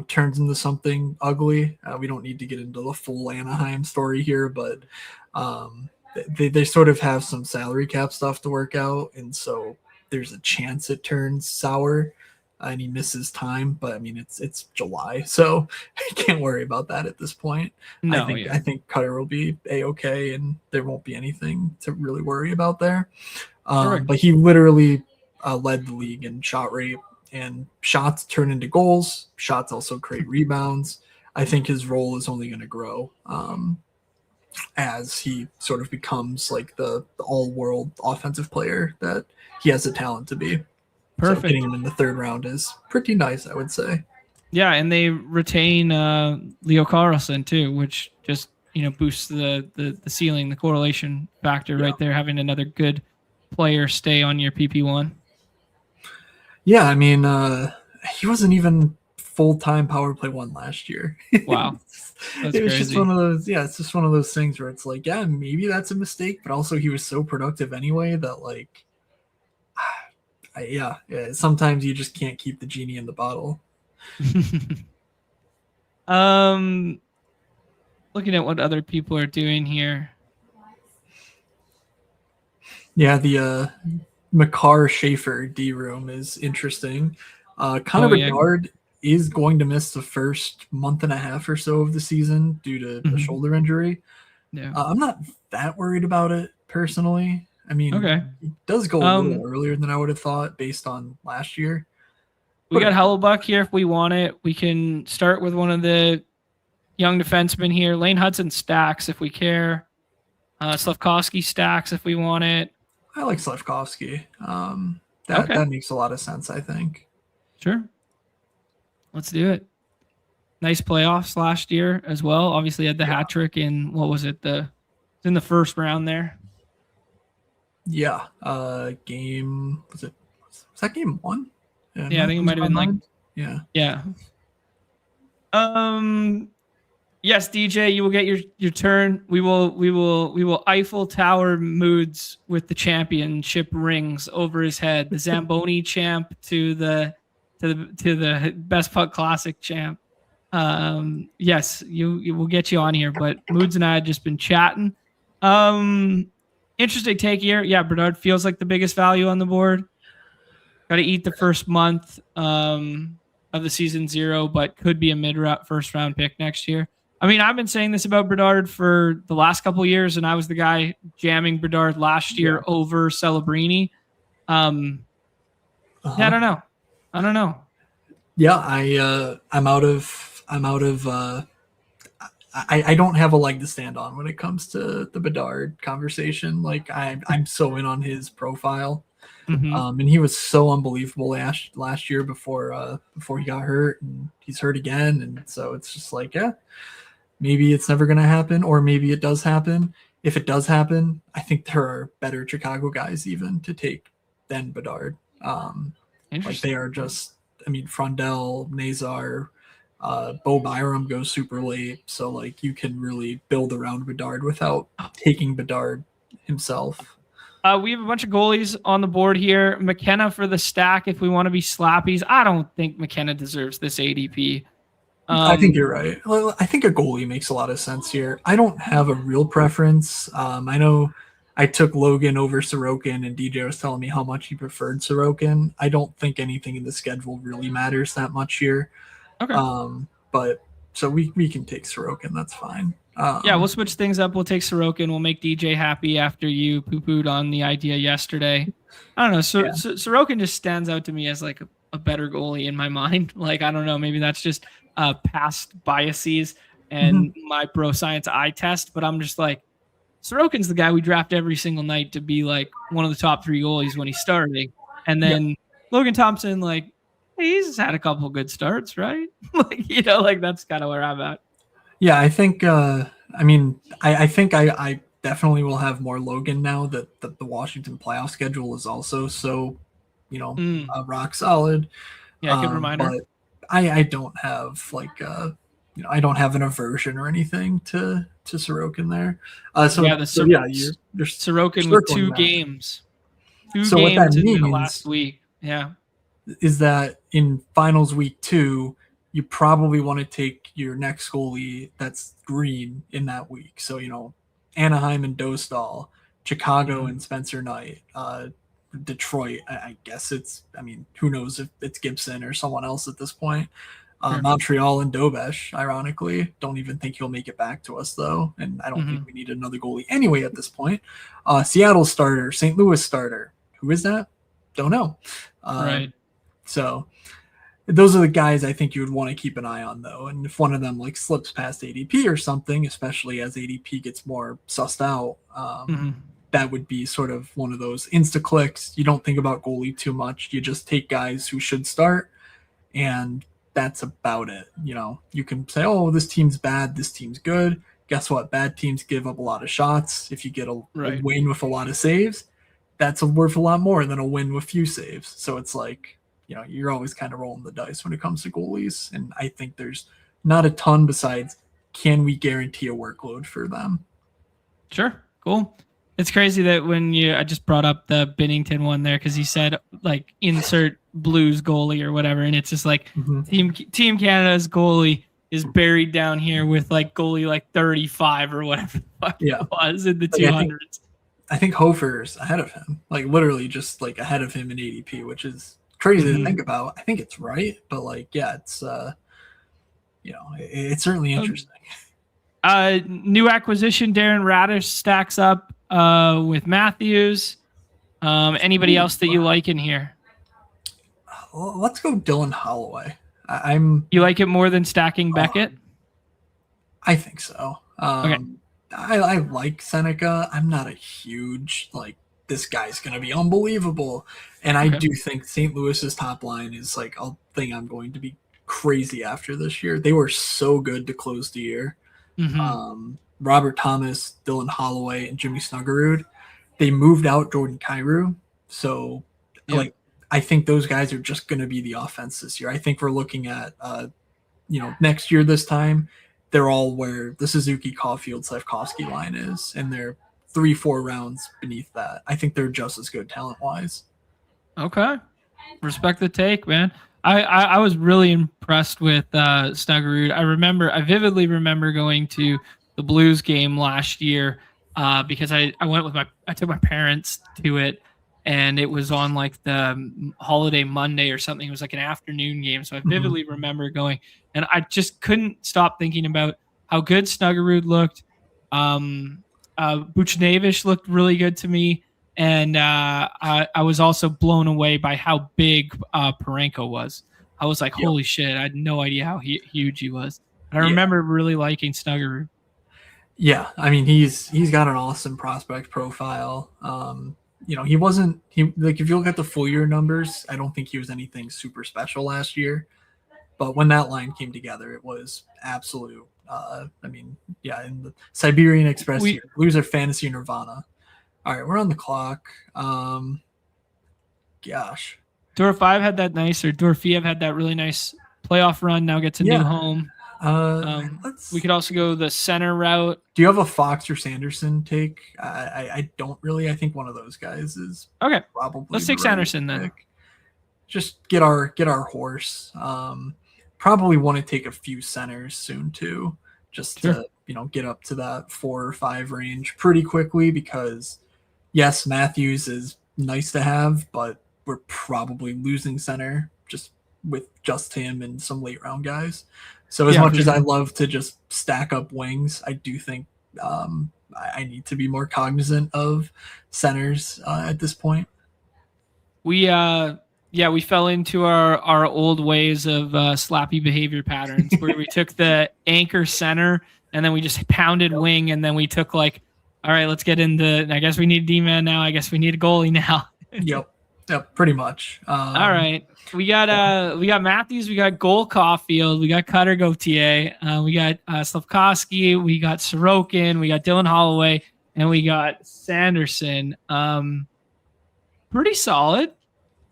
turns into something ugly. We don't need to get into the full Anaheim story here, but they sort of have some salary cap stuff to work out. And so there's a chance it turns sour and he misses time. But I mean, it's July, so I can't worry about that at this point. No, I think Cutter will be a-okay, and there won't be anything to really worry about there. But he literally led the league in shot rate, and shots turn into goals. Shots also create rebounds. I think his role is only going to grow as he sort of becomes like the all-world offensive player that he has the talent to be. Perfect. So getting him in the third round is pretty nice, I would say. Yeah, and they retain Leo Carlson too, which just boosts the ceiling, the correlation factor right there. Having another good player stay on your PP1. Yeah, I mean, he wasn't even full-time power play one last year. Wow. That's it was crazy. just one of those, it's just one of those things where it's like, yeah, maybe that's a mistake, but also he was so productive anyway that like, sometimes you just can't keep the genie in the bottle. Looking at what other people are doing here. Yeah, the Makar Schaefer D room is interesting. Connor Bedard is going to miss the first month and a half or so of the season due to a shoulder injury. Yeah, I'm not that worried about it personally. I mean, it does go a little earlier than I would have thought based on last year. We got Hellebuck here if we want it. We can start with one of the young defensemen here. Lane Hudson stacks if we care. Slavkovsky stacks if we want it. I like Slavkovsky. That makes a lot of sense, I think. Sure. Let's do it. Nice playoffs last year as well. Obviously had the hat trick in, what was it? In the first round there. Yeah. Was that game 1? Yeah, I think it might have been like. Yeah. Yeah. Yes, DJ, you will get your turn. We will Eiffel Tower moods with the championship rings over his head. The Zamboni champ to the Best Puck Classic champ. Yes, you will get you on here, but Moods and I had just been chatting. Interesting take here. Yeah, Bedard feels like the biggest value on the board. Got to eat the first month of the season 0, but could be a first round pick next year. I mean, I've been saying this about Bedard for the last couple of years, and I was the guy jamming Bedard last year over Celebrini. Yeah, I don't know. Yeah, I don't have a leg to stand on when it comes to the Bedard conversation. Like I'm so in on his profile. And he was so unbelievable last year before he got hurt, and he's hurt again. And so it's just like, maybe it's never going to happen, or maybe it does happen. If it does happen, I think there are better Chicago guys even to take than Bedard. Like they are just, I mean, Frondell, Nazar, Bo Byram goes super late. So like you can really build around Bedard without taking Bedard himself. We have a bunch of goalies on the board here. McKenna for the stack if we want to be slappies. I don't think McKenna deserves this ADP. I think you're right. Well, I think a goalie makes a lot of sense here. I don't have a real preference. I know I took Logan over Sorokin, and DJ was telling me how much he preferred Sorokin. I don't think anything in the schedule really matters that much here. Okay. But so we can take Sorokin. That's fine. Yeah, we'll switch things up. We'll take Sorokin. We'll make DJ happy after you poo-pooed on the idea yesterday. I don't know. Sorokin just stands out to me as like a better goalie in my mind. Like, I don't know. Maybe that's just past biases and my bro science eye test. But I'm just like, Sorokin's the guy we draft every single night to be like one of the top 3 goalies when he's starting. And then Logan Thompson, like, he's had a couple good starts, right? Like that's kind of where I'm at. Yeah, I think. I think I definitely will have more Logan now that the Washington playoff schedule is also so, rock solid. Yeah, good reminder. But I don't have like I don't have an aversion or anything to Sorokin there. You're Sorokin with 2 games. 2 so games what that in means the last week. Yeah. Is that in finals week 2, you probably want to take your next goalie that's green in that week. So, Anaheim and Dostal, Chicago and Spencer Knight, Detroit, I guess who knows if it's Gibson or someone else at this point. Sure. Montreal and Dobesh, ironically. Don't even think he'll make it back to us, though. And I don't think we need another goalie anyway at this point. Seattle starter, St. Louis starter. Who is that? Don't know. Right. So those are the guys I think you would want to keep an eye on, though. And if one of them like slips past ADP or something, especially as ADP gets more sussed out, that would be sort of one of those insta clicks. You don't think about goalie too much. You just take guys who should start, and that's about it. You can say, oh, this team's bad, this team's good. Guess what? Bad teams give up a lot of shots. If you get a win with a lot of saves, that's worth a lot more than a win with few saves. So it's like, you're always kind of rolling the dice when it comes to goalies. And I think there's not a ton besides, can we guarantee a workload for them? Sure. Cool. It's crazy that I just brought up the Binnington one there because he said like insert Blues goalie or whatever, and it's just like Team Canada's goalie is buried down here with like goalie like 35 or whatever the fuck it was in the 200s. I think Hofer's ahead of him, like literally just like ahead of him in ADP, which is crazy to think about. I think it's right, but like it's it's certainly interesting. New acquisition Darren Radish stacks up with Matthews. Anybody else that you like in here? Let's go Dylan Holloway. You like it more than stacking Beckett? I think so. Okay. I like Seneca. I'm not a huge this guy's going to be unbelievable, and I do think St. Louis's top line is like a thing I'm going to be crazy after this year. They were so good to close the year. Robert Thomas, Dylan Holloway, and Jimmy Snuggerud. They moved out Jordan Kyrou, so I think those guys are just going to be the offense this year. I think we're looking at, next year this time, they're all where the Suzuki, Caulfield, Slafkovsky line is, and they're 3-4 rounds beneath that. I think they're just as good talent-wise. Okay. Respect the take, man. I was really impressed with Snuggerud. I vividly remember going to the Blues game last year because I took my parents to it, and it was on like the holiday Monday or something. It was like an afternoon game. So I vividly remember going, and I just couldn't stop thinking about how good Snuggerud looked. Buchnevich looked really good to me. And I was also blown away by how big Parenko was. I was like, holy shit, I had no idea how huge he was. And I remember really liking Snuggerud. Yeah, I mean, he's got an awesome prospect profile. He wasn't if you look at the full year numbers, I don't think he was anything super special last year. But when that line came together, it was absolute. In the Siberian Express, Blues are fantasy nirvana. All right, we're on the clock. Gosh. Dorfiev had that really nice playoff run. Now gets a new home. We could also go the center route. Do you have a Fox or Sanderson take? I don't really. I think one of those guys is okay. Probably. Let's take Sanderson then. Just get our horse. Probably want to take a few centers soon too, just to get up to that 4 or 5 range pretty quickly. Because yes, Matthews is nice to have, but we're probably losing center with just him and some late round guys. So as much as I love to just stack up wings, I do think I need to be more cognizant of centers at this point. We fell into our old ways of slappy behavior patterns where we took the anchor center and then we just pounded wing, and then we took all right, let's get into, I guess we need a D-man now. I guess we need a goalie now. Yep, pretty much. All right. We got Matthews, we got Goal Caulfield, we got Cutter Gauthier, we got Slafkovsky, we got Sorokin, we got Dylan Holloway, and we got Sanderson. Pretty solid.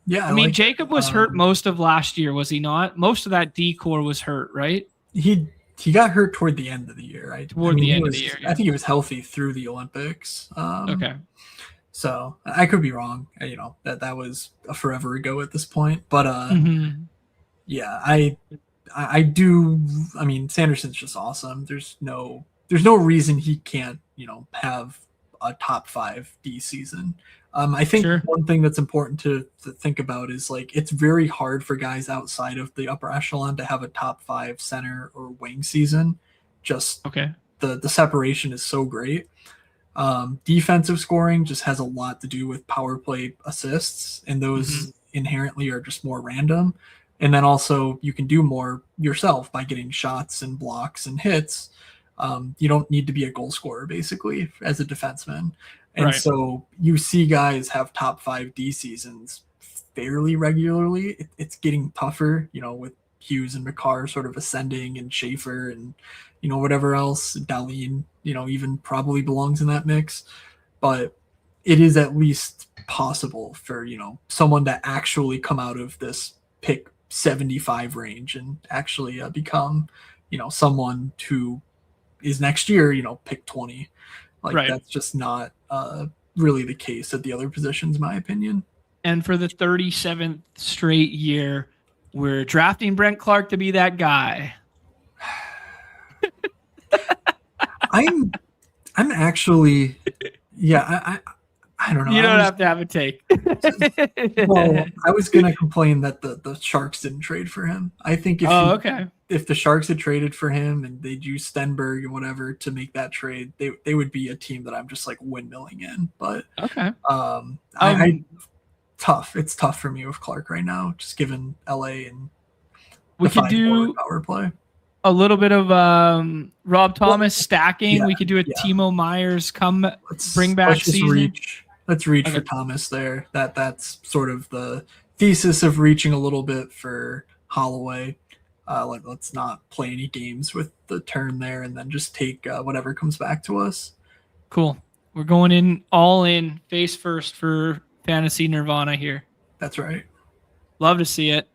Yeah, I mean, Jacob was hurt most of last year, was he not? Most of that D-core was hurt, right? He got hurt toward the end of the year, right? The end of the year. I think he was healthy through the Olympics. Okay. So I could be wrong. That was a forever ago at this point. But yeah, I do. I mean, Sanderson's just awesome. There's no reason he can't have a top 5 D season. I think Sure. one thing that's important to think about is like it's very hard for guys outside of the upper echelon to have a top 5 center or wing season. Just Okay. the separation is so great. Defensive scoring just has a lot to do with power play assists, and those inherently are just more random. And then also you can do more yourself by getting shots and blocks and hits. You don't need to be a goal scorer basically as a defenseman. And Right. so you see guys have top 5 D seasons fairly regularly. It's getting tougher, with Hughes and McCarr sort of ascending, and Schaefer and whatever else, Dahlin, even probably belongs in that mix. But it is at least possible for someone to actually come out of this pick 75 range and actually become someone who is next year pick 20. Like Right. that's just not really the case at the other positions, in my opinion. And for the 37th straight year, we're drafting Brent Clark to be that guy. I'm actually, yeah, I don't know. You don't have to have a take. Well, I was gonna complain that the Sharks didn't trade for him. I think if the Sharks had traded for him and they'd use Stenberg and whatever to make that trade, they would be a team that I'm just like windmilling in. But okay, tough. It's tough for me with Clark right now, just given LA and we could do power play. A little bit of Rob Thomas stacking. We could do a Timo Myers bring back season. Let's reach for Thomas there. That's sort of the thesis of reaching a little bit for Holloway. Let's not play any games with the turn there, and then just take whatever comes back to us. Cool. We're going in all in face first for fantasy Nirvana here. That's right. Love to see it.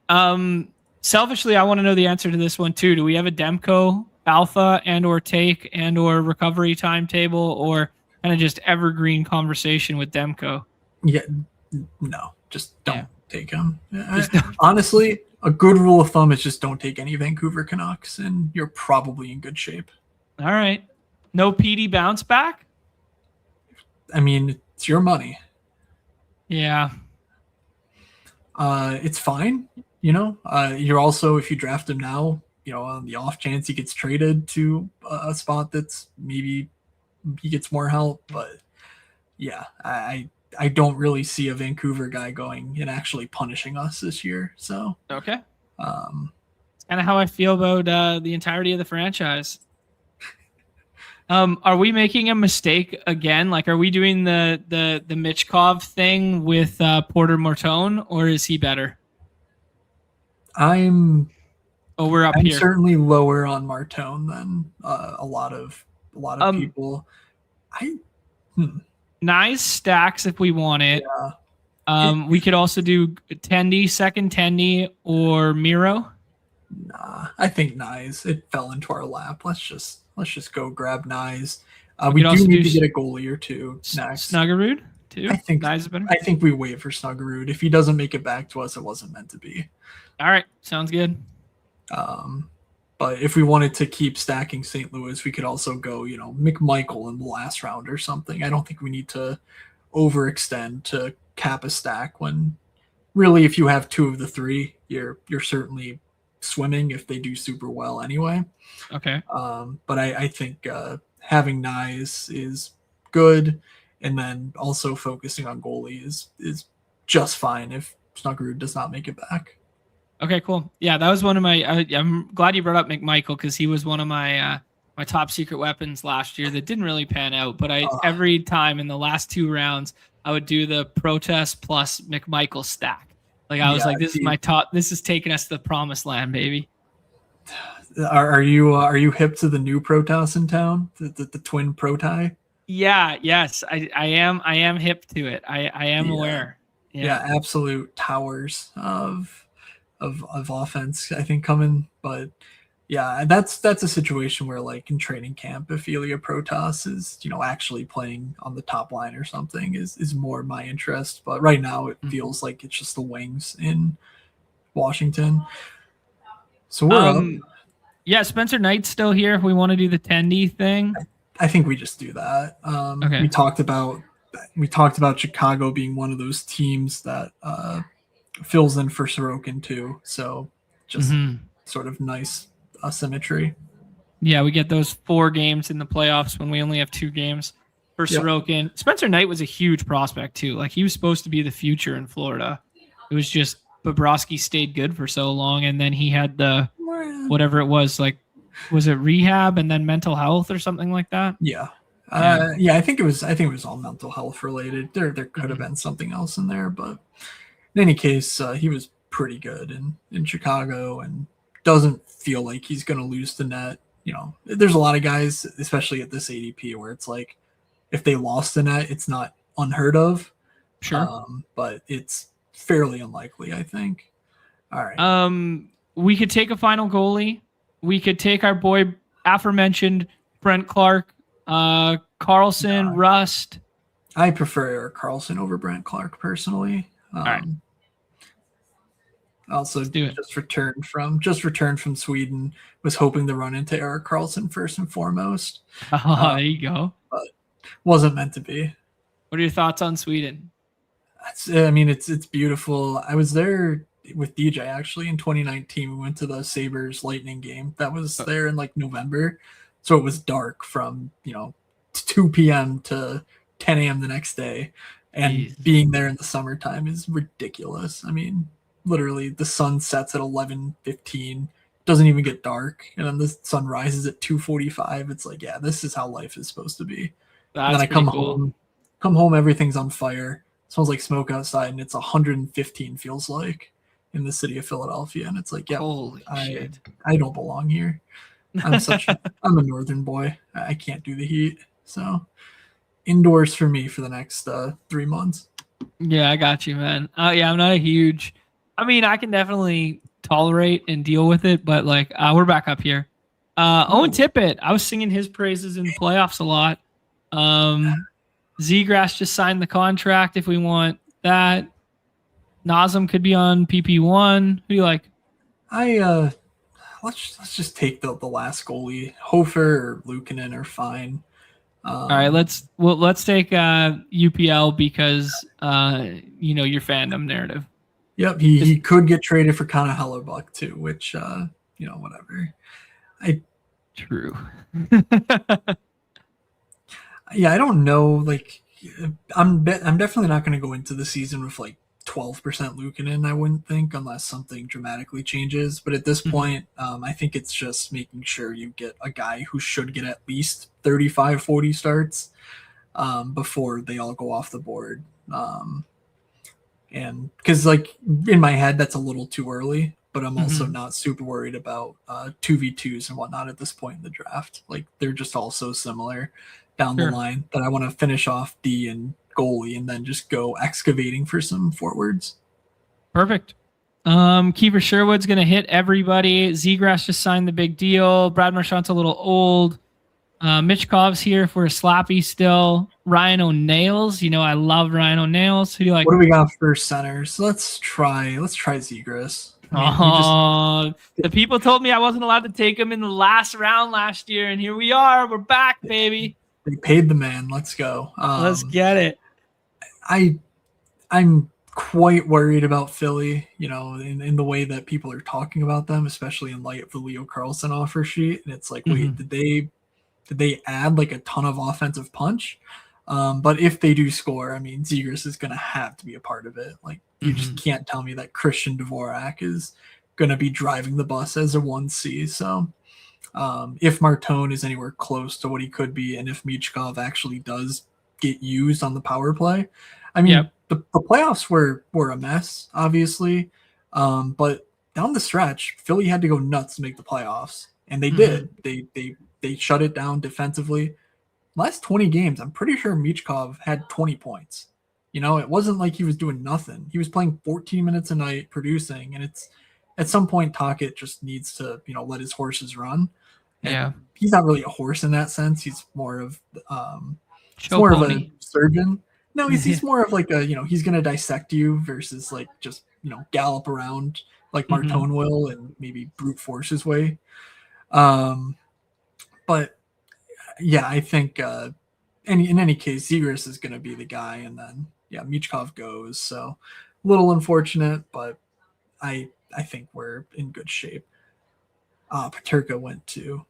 Selfishly, I want to know the answer to this one too. Do we have a Demko alpha and or take and or recovery timetable, or kind of just evergreen conversation with Demko? Yeah, no, just don't take him. Honestly, a good rule of thumb is just don't take any Vancouver Canucks, and you're probably in good shape. All right. No PD bounce back? I mean, it's your money. Yeah. It's fine. You're also, if you draft him now, on the off chance he gets traded to a spot that's maybe he gets more help. But yeah, I don't really see a Vancouver guy going and actually punishing us this year. So okay, it's kind of how I feel about the entirety of the franchise. Are we making a mistake again? Like, are we doing the Michkov thing with Porter Mortone, or is he better? I'm we're up I'm here. certainly lower on Martone than a lot of people. Nice stacks if we want it. Yeah. We could also do Tendy, second Tendy, or Miro. Nah, I think Nyes. It fell into our lap. Let's just go grab Nyes. We do need to get a goalie or two next. Snuggerud too. I think Nyes is better. I think we wait for Snuggerud. If he doesn't make it back to us, it wasn't meant to be. All right, sounds good. But if we wanted to keep stacking St. Louis, we could also go, McMichael in the last round or something. I don't think we need to overextend to cap a stack when really if you have two of the three, you're certainly swimming if they do super well anyway. Okay. But I think having Nyes is good, and then also focusing on goalie is just fine if Snuggerud does not make it back. Okay, cool. Yeah, that was one of my. I'm glad you brought up McMichael because he was one of my my top secret weapons last year that didn't really pan out. But every time in the last 2 rounds, I would do the protest plus McMichael stack. Like I was this is my top. This is taking us to the promised land, baby. Are you hip to the new Protoss in town? The twin Proti? Yeah. Yes, I am. I am hip to it. I am aware. Yeah, absolute towers of offense, I think, coming. But yeah, that's a situation where, like, in training camp, if Ilya Protas is actually playing on the top line or something is more my interest. But right now it feels like it's just the wings in Washington. So we're up. Yeah, Spencer Knight's still here if we want to do the Tendy thing. I think we just do that. Okay. We talked about Chicago being one of those teams that fills in for Sorokin too. So just sort of nice symmetry. Yeah, we get those 4 games in the playoffs when we only have 2 games for Sorokin. Spencer Knight was a huge prospect too. Like, he was supposed to be the future in Florida. It was just Bobrovsky stayed good for so long, and then he had the whatever it was, like, was it rehab and then mental health or something like that? Yeah. I think it was all mental health related. There could have been something else in there, but in any case, he was pretty good in Chicago and doesn't feel like he's going to lose the net. There's a lot of guys, especially at this ADP, where it's like if they lost the net, it's not unheard of. Sure. But it's fairly unlikely, I think. All right. We could take a final goalie. We could take our boy aforementioned Brent Clark, Carlson, Rust. I prefer Erik Karlsson over Brent Clark personally. All right. Also, just returned from Sweden. Was hoping to run into Erik Karlsson first and foremost. There you go. But wasn't meant to be. What are your thoughts on Sweden? It's beautiful. I was there with DJ actually in 2019. We went to the Sabres Lightning game. That was there in like November, so it was dark from 2 p.m. to 10 a.m. the next day, and being there in the summertime is ridiculous. I mean, literally the sun sets at 11:15, doesn't even get dark, and then the sun rises at 2:45. It's like, yeah, this is how life is supposed to be. And then I come home, everything's on fire. It smells like smoke outside, and it's 115 feels like in the city of Philadelphia, and it's like, yeah, I don't belong here. I'm a northern boy. I can't do the heat, so indoors for me for the next 3 months. Yeah, I got you, man. I'm not a huge. I mean, I can definitely tolerate and deal with it, but like, we're back up here. Owen Tippett, I was singing his praises in the playoffs a lot. Zegras just signed the contract if we want that. Nazem could be on PP1. Who do you like? Let's just take the last goalie. Hofer or Luukkonen are fine. All right, let's take UPL because your fandom narrative. Yep, he could get traded for Connor Hellerbuck too, which whatever. True. Yeah, I don't know. Like, I'm definitely not going to go into the season with like 12% Luukkonen, I wouldn't think, unless something dramatically changes. But at this point, I think it's just making sure you get a guy who should get at least 35, 40 starts before they all go off the board. And because, like, in my head, that's a little too early, but I'm also not super worried about 2v2s and whatnot at this point in the draft. Like, they're just all so similar down the line that I want to finish off D and goalie and then just go excavating for some forwards. Perfect. Kiefer Sherwood's going to hit everybody. Zegras just signed the big deal. Brad Marchand's a little old. Michkov's here for a slappy still. Ryan O'Neill's. I love Ryan O'Neill's. Who do you like? What do we got for centers? Let's try Zegras. The people told me I wasn't allowed to take him in the last round last year, and here we are. We're back, baby. They paid the man. Let's go. Let's get it. I'm quite worried about Philly, in the way that people are talking about them, especially in light of the Leo Carlsson offer sheet. And it's like, wait, did they add like a ton of offensive punch? But if they do score, I mean, Zegras is going to have to be a part of it. Like, you just can't tell me that Christian Dvorak is going to be driving the bus as a 1C. So if Martone is anywhere close to what he could be, and if Michkov actually does get used on the power play, I mean, the playoffs were a mess, obviously. But down the stretch, Philly had to go nuts to make the playoffs, and they did. They shut it down defensively. Last 20 games, I'm pretty sure Michkov had 20 points. It wasn't like he was doing nothing. He was playing 14 minutes a night, producing, and it's at some point Tocchet just needs to, let his horses run. And he's not really a horse in that sense. He's more of a surgeon. No, he's more of like a, he's going to dissect you versus like just, gallop around like Martone will and maybe brute force his way. But yeah, I think in any case, Zegras is going to be the guy, and then Michkov goes. So a little unfortunate, but I think we're in good shape. Paterka went too.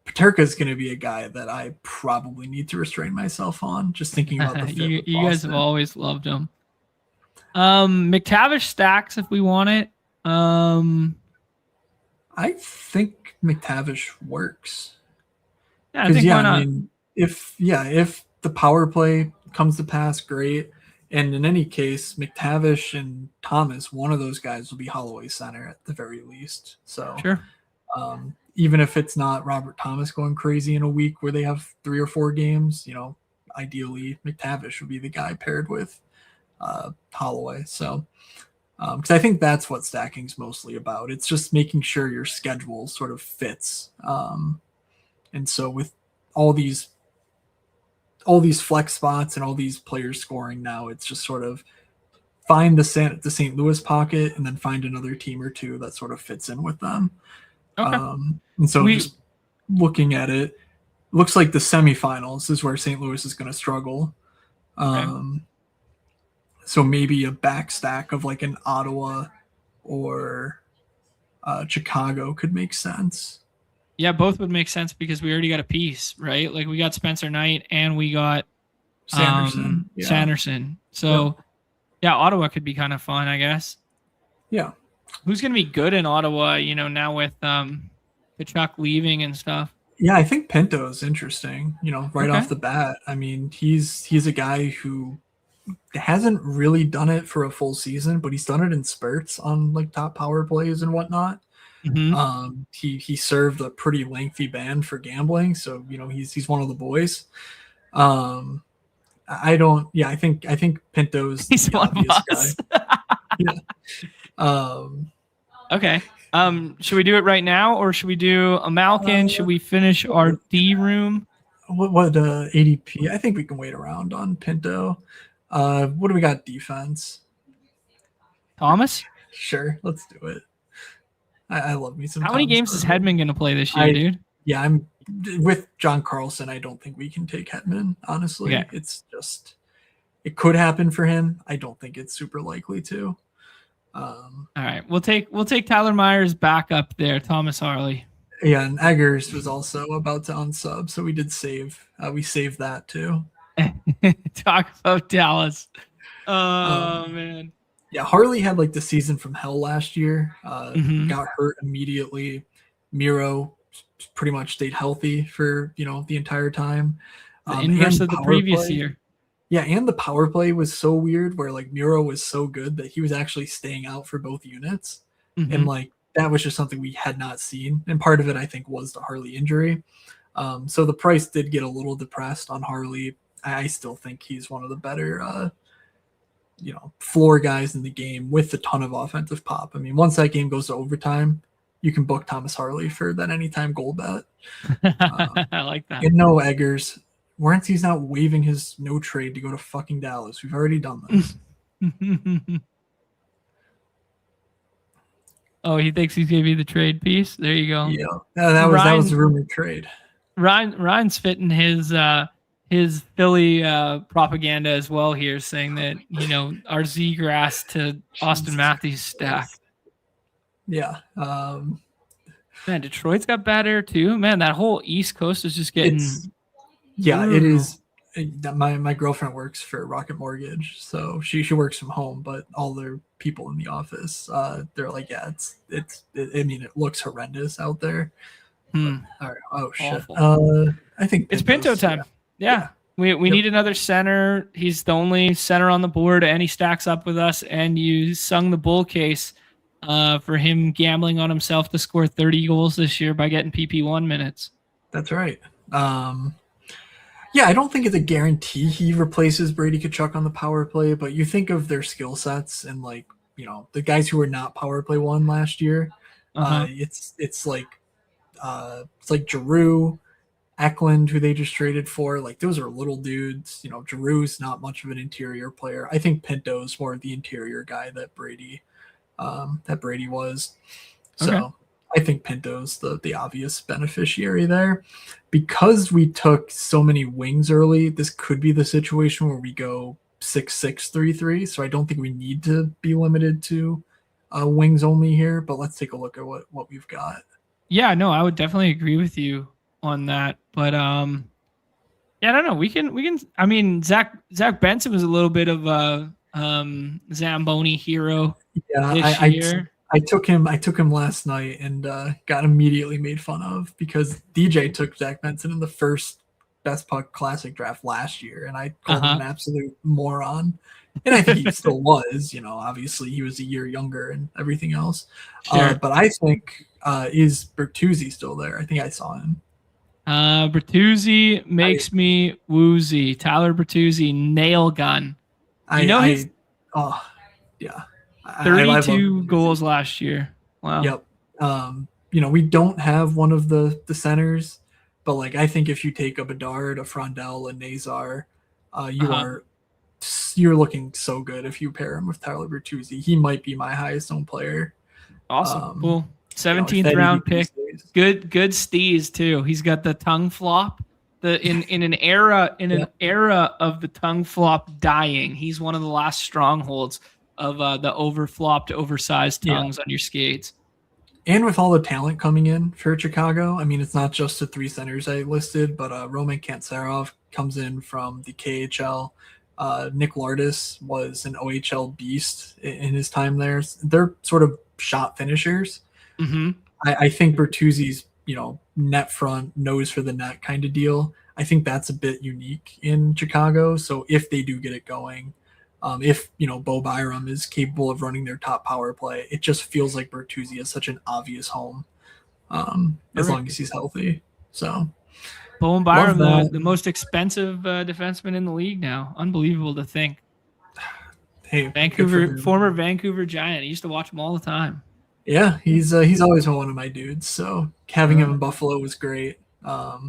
Paterka is going to be a guy that I probably need to restrain myself on. Just thinking about the fit with You guys have Boston. always loved him. McTavish stacks if we want it. I think McTavish works. Yeah, I think why not? If the power play comes to pass, great. And in any case, McTavish and Thomas, one of those guys will be Holloway center at the very least. So sure. Even if it's not Robert Thomas going crazy in a week where they have 3 or 4 games, ideally McTavish would be the guy paired with Holloway. So because I think that's what stacking is mostly about. It's just making sure your schedule sort of fits. And so with all these flex spots and all these players scoring now, it's just sort of find the St. Louis pocket and then find another team or two that sort of fits in with them. Okay. And so just looking at it, looks like the semifinals is where St. Louis is going to struggle. Okay. So maybe a back stack of like an Ottawa or Chicago could make sense. Yeah, both would make sense because we already got a piece, right? Like we got Spencer Knight and we got Sanderson. So yeah, Ottawa could be kind of fun, I guess. Yeah. Who's going to be good in Ottawa, now with Tkachuk leaving and stuff? Yeah, I think Pinto is interesting, right off the bat. I mean, he's a guy who hasn't really done it for a full season, but he's done it in spurts on like top power plays and whatnot. Mm-hmm. He served a pretty lengthy ban for gambling, so he's one of the boys. I think Pinto's he's the obvious guy. Yeah. Okay. Should we do it right now, or should we do a Malkin? Should we finish our D room? What ADP? I think we can wait around on Pinto. What do we got? Defense. Thomas? Sure, let's do it. I love me some. How many games is Hedman going to play this year, dude? Yeah, I'm with John Carlson. I don't think we can take Hedman. Honestly, It's just it could happen for him. I don't think it's super likely to. All right, we'll take Tyler Myers back up there. Thomas Harley. Yeah, and Eggers was also about to unsub, so we did save. We saved that too. Talk about Dallas. Oh man. Yeah, Harley had like the season from hell last year. Got hurt immediately. Miro pretty much stayed healthy for the entire time. The inverse of the previous year. Yeah, and the power play was so weird where like Miro was so good that he was actually staying out for both units. And like that was just something we had not seen. And part of it I think was the Harley injury. So the price did get a little depressed on Harley. I still think he's one of the better floor guys in the game with a ton of offensive pop. I mean, once that game goes to overtime, you can book Thomas Harley for that anytime goal bet. I like that. And no Eggers. Werentzie's not waiving his no trade to go to fucking Dallas. We've already done this. Oh, he thinks he's going to be the trade piece? There you go. Yeah. That was the rumored trade. Ryan's fitting his Philly propaganda as well here, saying that our Z-Grass to Austin Matthews stack. Yeah. Man, Detroit's got better too. Man, that whole East Coast is just getting. It is. My girlfriend works for Rocket Mortgage, so she works from home, but all their people in the office, they're like, I mean, it looks horrendous out there. All right. Oh shit. I think it's Pinto time. Yeah. We need another center. He's the only center on the board, and he stacks up with us. And you sung the bull case for him gambling on himself to score 30 goals this year by getting PP1 minutes. That's right. Yeah, I don't think it's a guarantee he replaces Brady Tkachuk on the power play, but you think of their skill sets and like the guys who were not power play one last year. It's like Giroux, Eklund, who they just traded for. Like those are little dudes. Giroux's not much of an interior player. I think Pinto's more of the interior guy that Brady was. So I think Pinto's the obvious beneficiary there. Because we took so many wings early, this could be the situation where we go 6-6-3-3. So I don't think we need to be limited to wings only here. But let's take a look at what we've got. Yeah, no, I would definitely agree with you on that. But yeah, I don't know. We can. I mean, Zach Benson was a little bit of a Zamboni hero Yeah, this year. I took him last night and got immediately made fun of because DJ took Zach Benson in the first Best Puck Classic draft last year, and I called him an absolute moron. And I think he still was. Obviously he was a year younger and everything else. Sure. But I think is Bertuzzi still there? I think I saw him. Bertuzzi makes me woozy. Tyler Bertuzzi, nail gun. Yeah. 32 goals last year. Wow. Yep. We don't have one of the centers, but I think if you take a Bedard, a Frondell, a Nazar, you're looking so good if you pair him with Tyler Bertuzzi. He might be my highest owned player. Awesome. Cool. 17th round pick. Good steez too. He's got the tongue flop. In an era of the tongue flop dying, he's one of the last strongholds of the overflopped, oversized tongues on your skates. And with all the talent coming in for Chicago, I mean, it's not just the three centers I listed, but Roman Kantsarov comes in from the KHL. Nick Lardis was an OHL beast in his time there. They're sort of shot finishers. Mm-hmm. I think Bertuzzi's, net front, nose for the net kind of deal. I think that's a bit unique in Chicago. So if they do get it going, if Bo Byram is capable of running their top power play, it just feels like Bertuzzi is such an obvious home, as long as he's healthy. So Bo Byram, the most expensive defenseman in the league now. Unbelievable to think. Hey, former Vancouver Giant. I used to watch him all the time. Yeah, he's always been one of my dudes. So having him in Buffalo was great. Yeah,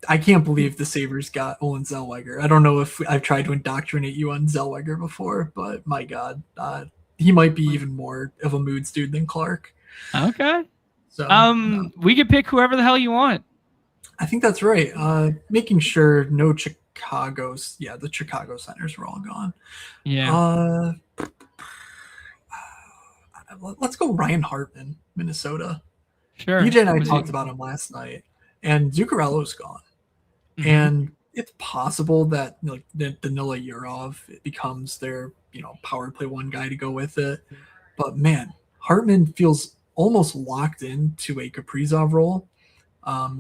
I can't believe the Sabres got Olen Zellweger. I don't know if I've tried to indoctrinate you on Zellweger before, but my God, he might be even more of a moods dude than Clark. Okay. So we could pick whoever the hell you want. I think that's right. Making sure no Chicago's. Yeah, the Chicago centers were all gone. Yeah. Let's go Ryan Hartman, Minnesota. Sure. DJ and I talked about him last night, and Zuccarello's gone. Mm-hmm. And it's possible that Danila Yurov becomes their power play one guy to go with it. But man, Hartman feels almost locked into a Kaprizov role.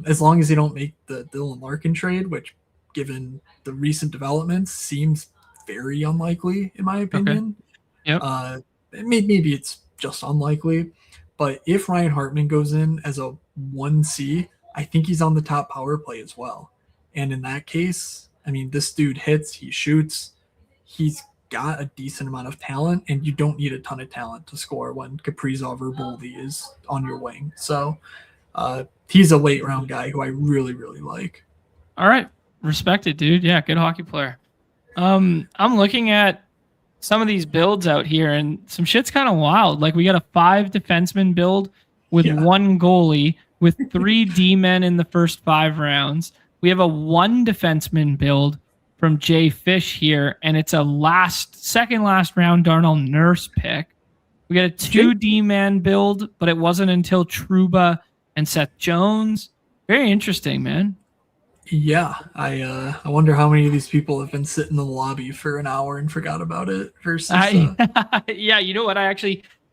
As long as they don't make the Dylan Larkin trade, which given the recent developments seems very unlikely in my opinion. Okay. Yep. Maybe it's just unlikely, but if Ryan Hartman goes in as a 1C, I think he's on the top power play as well. And in that case, I mean, this dude hits, he shoots, he's got a decent amount of talent, and you don't need a ton of talent to score when Kaprizov or Boldy is on your wing. So he's a late round guy who I really, really like. All right. Respect it, dude. Yeah, good hockey player. I'm looking at some of these builds out here, and some shit's kind of wild. We got a 5 defenseman build with 1 goalie, with 3 D-men in the first 5 rounds. We have a 1 defenseman build from Jay Fish here, and it's a second last round Darnell Nurse pick. We got a 2 D-man build, but it wasn't until Trouba and Seth Jones. Very interesting, man. Yeah, I wonder how many of these people have been sitting in the lobby for an hour and forgot about it versus. Yeah, you know what?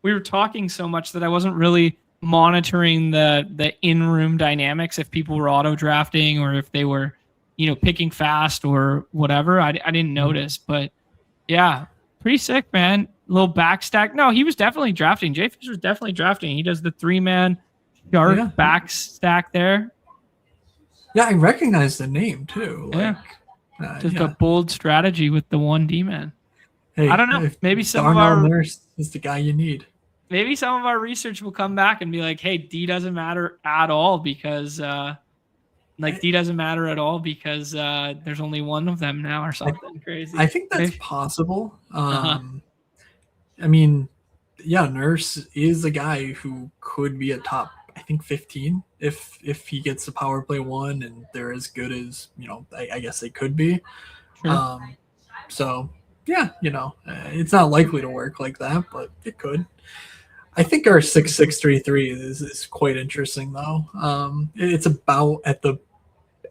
We were talking so much that I wasn't really monitoring the in-room dynamics if people were auto drafting or if they were, picking fast or whatever. I didn't notice, but yeah, pretty sick, man. A little backstack. No, he was definitely drafting. Jay Fish was definitely drafting. He does the 3-man sharp backstack there. Yeah, I recognize the name too. Just a bold strategy with the 1 D-man. Hey, I don't know. Maybe some Darnell of our Nurse is the guy you need. Maybe some of our research will come back and be like, "Hey, D doesn't matter at all because, D doesn't matter at all because there's only 1 of them now or something crazy." I think that's possible. I mean, yeah, Nurse is a guy who could be a top, I think 15 if he gets the power play one and they're as good as I guess they could be. Sure. So yeah, it's not likely to work like that, but it could. I think our 6-6-3-3 is quite interesting though. It's about at the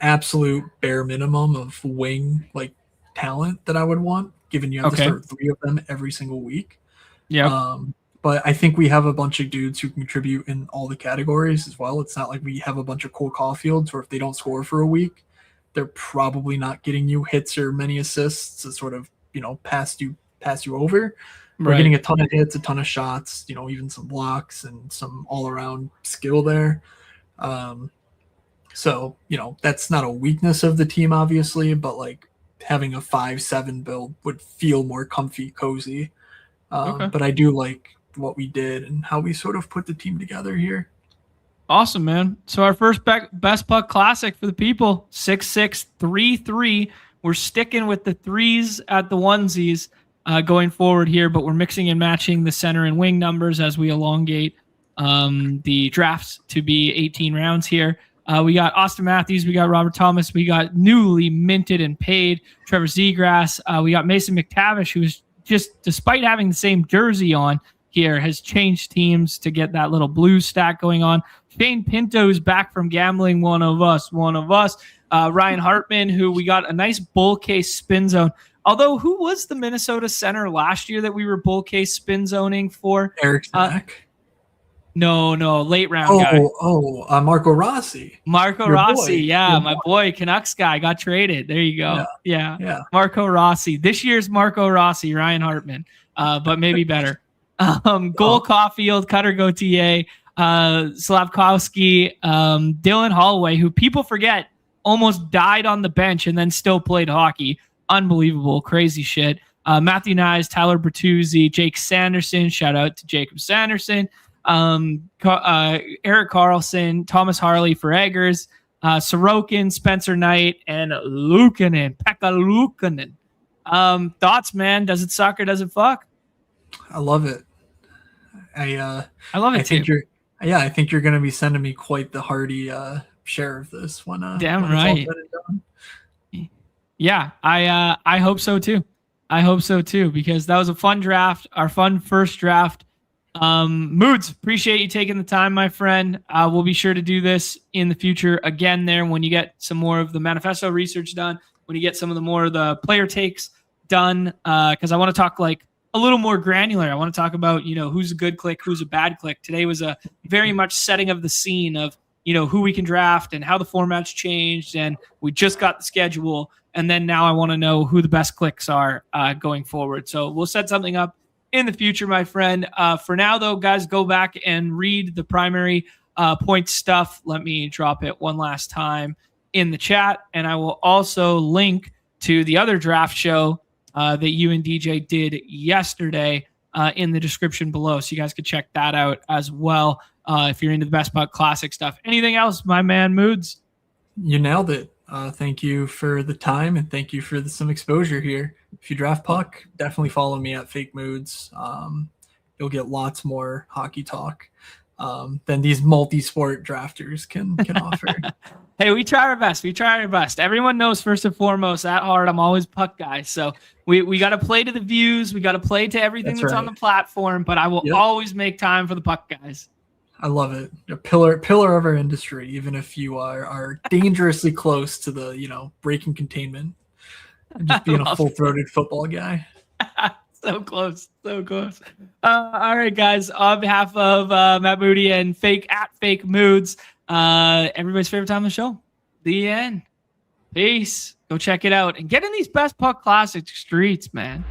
absolute bare minimum of wing like talent that I would want, given you have to start 3 of them every single week. Yeah. But I think we have a bunch of dudes who contribute in all the categories as well. It's not like we have a bunch of Cole Caulfields, or if they don't score for a week, they're probably not getting you hits or many assists to sort of, pass you over. We're getting a ton of hits, a ton of shots, even some blocks and some all-around skill there. So, that's not a weakness of the team, obviously, but like having a 5-7 build would feel more comfy, cozy. But I do like what we did and how we sort of put the team together here. Awesome, man. So our first Best Puck Classic for the people, 6-6-3-3. We're sticking with the threes at the onesies going forward here, but we're mixing and matching the center and wing numbers as we elongate the drafts to be 18 rounds here. We got Austin Matthews, we got Robert Thomas, we got newly minted and paid Trevor Zegras. We got Mason McTavish, who's just, despite having the same jersey on here, has changed teams to get that little blue stack going on. Shane Pinto's back from gambling, one of us. Ryan Hartman, who we got a nice bull case spin zone. Although, who was the Minnesota center last year that we were bull case spin zoning for? Eric Zach. No, late round guy. Marco Rossi. Marco Rossi, my boy, Canucks guy got traded. There you go. Yeah. Marco Rossi. This year's Marco Rossi, Ryan Hartman, but maybe better. Cole Caulfield, Cutter Gauthier, Slavkovsky, Dylan Holloway, who people forget almost died on the bench and then still played hockey. Unbelievable, crazy shit. Matthew Nyes, Tyler Bertuzzi, Jake Sanderson. Shout out to Jacob Sanderson. Eric Carlson, Thomas Harley for Eggers, Sorokin, Spencer Knight, and Pekka Luukkonen. Thoughts, man? Does it suck or does it fuck? I love it. I love it too. I think you're going to be sending me quite the hearty share of this when damn when right. it's all said and done. Yeah, I hope so too. Because that was a fun draft, our fun first draft. Moods, appreciate you taking the time, my friend. We'll be sure to do this in the future again there when you get some more of the manifesto research done, when you get some of the more of the player takes done, because I want to talk like a little more granular. I want to talk about, who's a good click, who's a bad click. Today was a very much setting of the scene of, who we can draft and how the format's changed, and we just got the schedule. And then now I want to know who the best clicks are going forward. So we'll set something up in the future, my friend. For now, though, guys, go back and read the primary point stuff. Let me drop it one last time in the chat. And I will also link to the other draft show that you and DJ did yesterday in the description below. So you guys could check that out as well if you're into the Best Puck Classic stuff. Anything else, my man, Moods? You nailed it. Thank you for the time, and thank you for some exposure here. If you draft puck, definitely follow me at Fake Moods. You'll get lots more hockey talk than these multi-sport drafters can offer. Hey, we try our best. Everyone knows, first and foremost, at heart, I'm always puck guy. So we got to play to the views. We got to play to everything that's on the platform, but I will always make time for the puck guys. I love it. A pillar of our industry, even if you are dangerously close to the, breaking containment and just being a full-throated football guy. So close. All right, guys. On behalf of Matt Moody and Fake Moods, everybody's favorite time of the show, the end. Peace. Go check it out and get in these Best Puck Classic streets, man.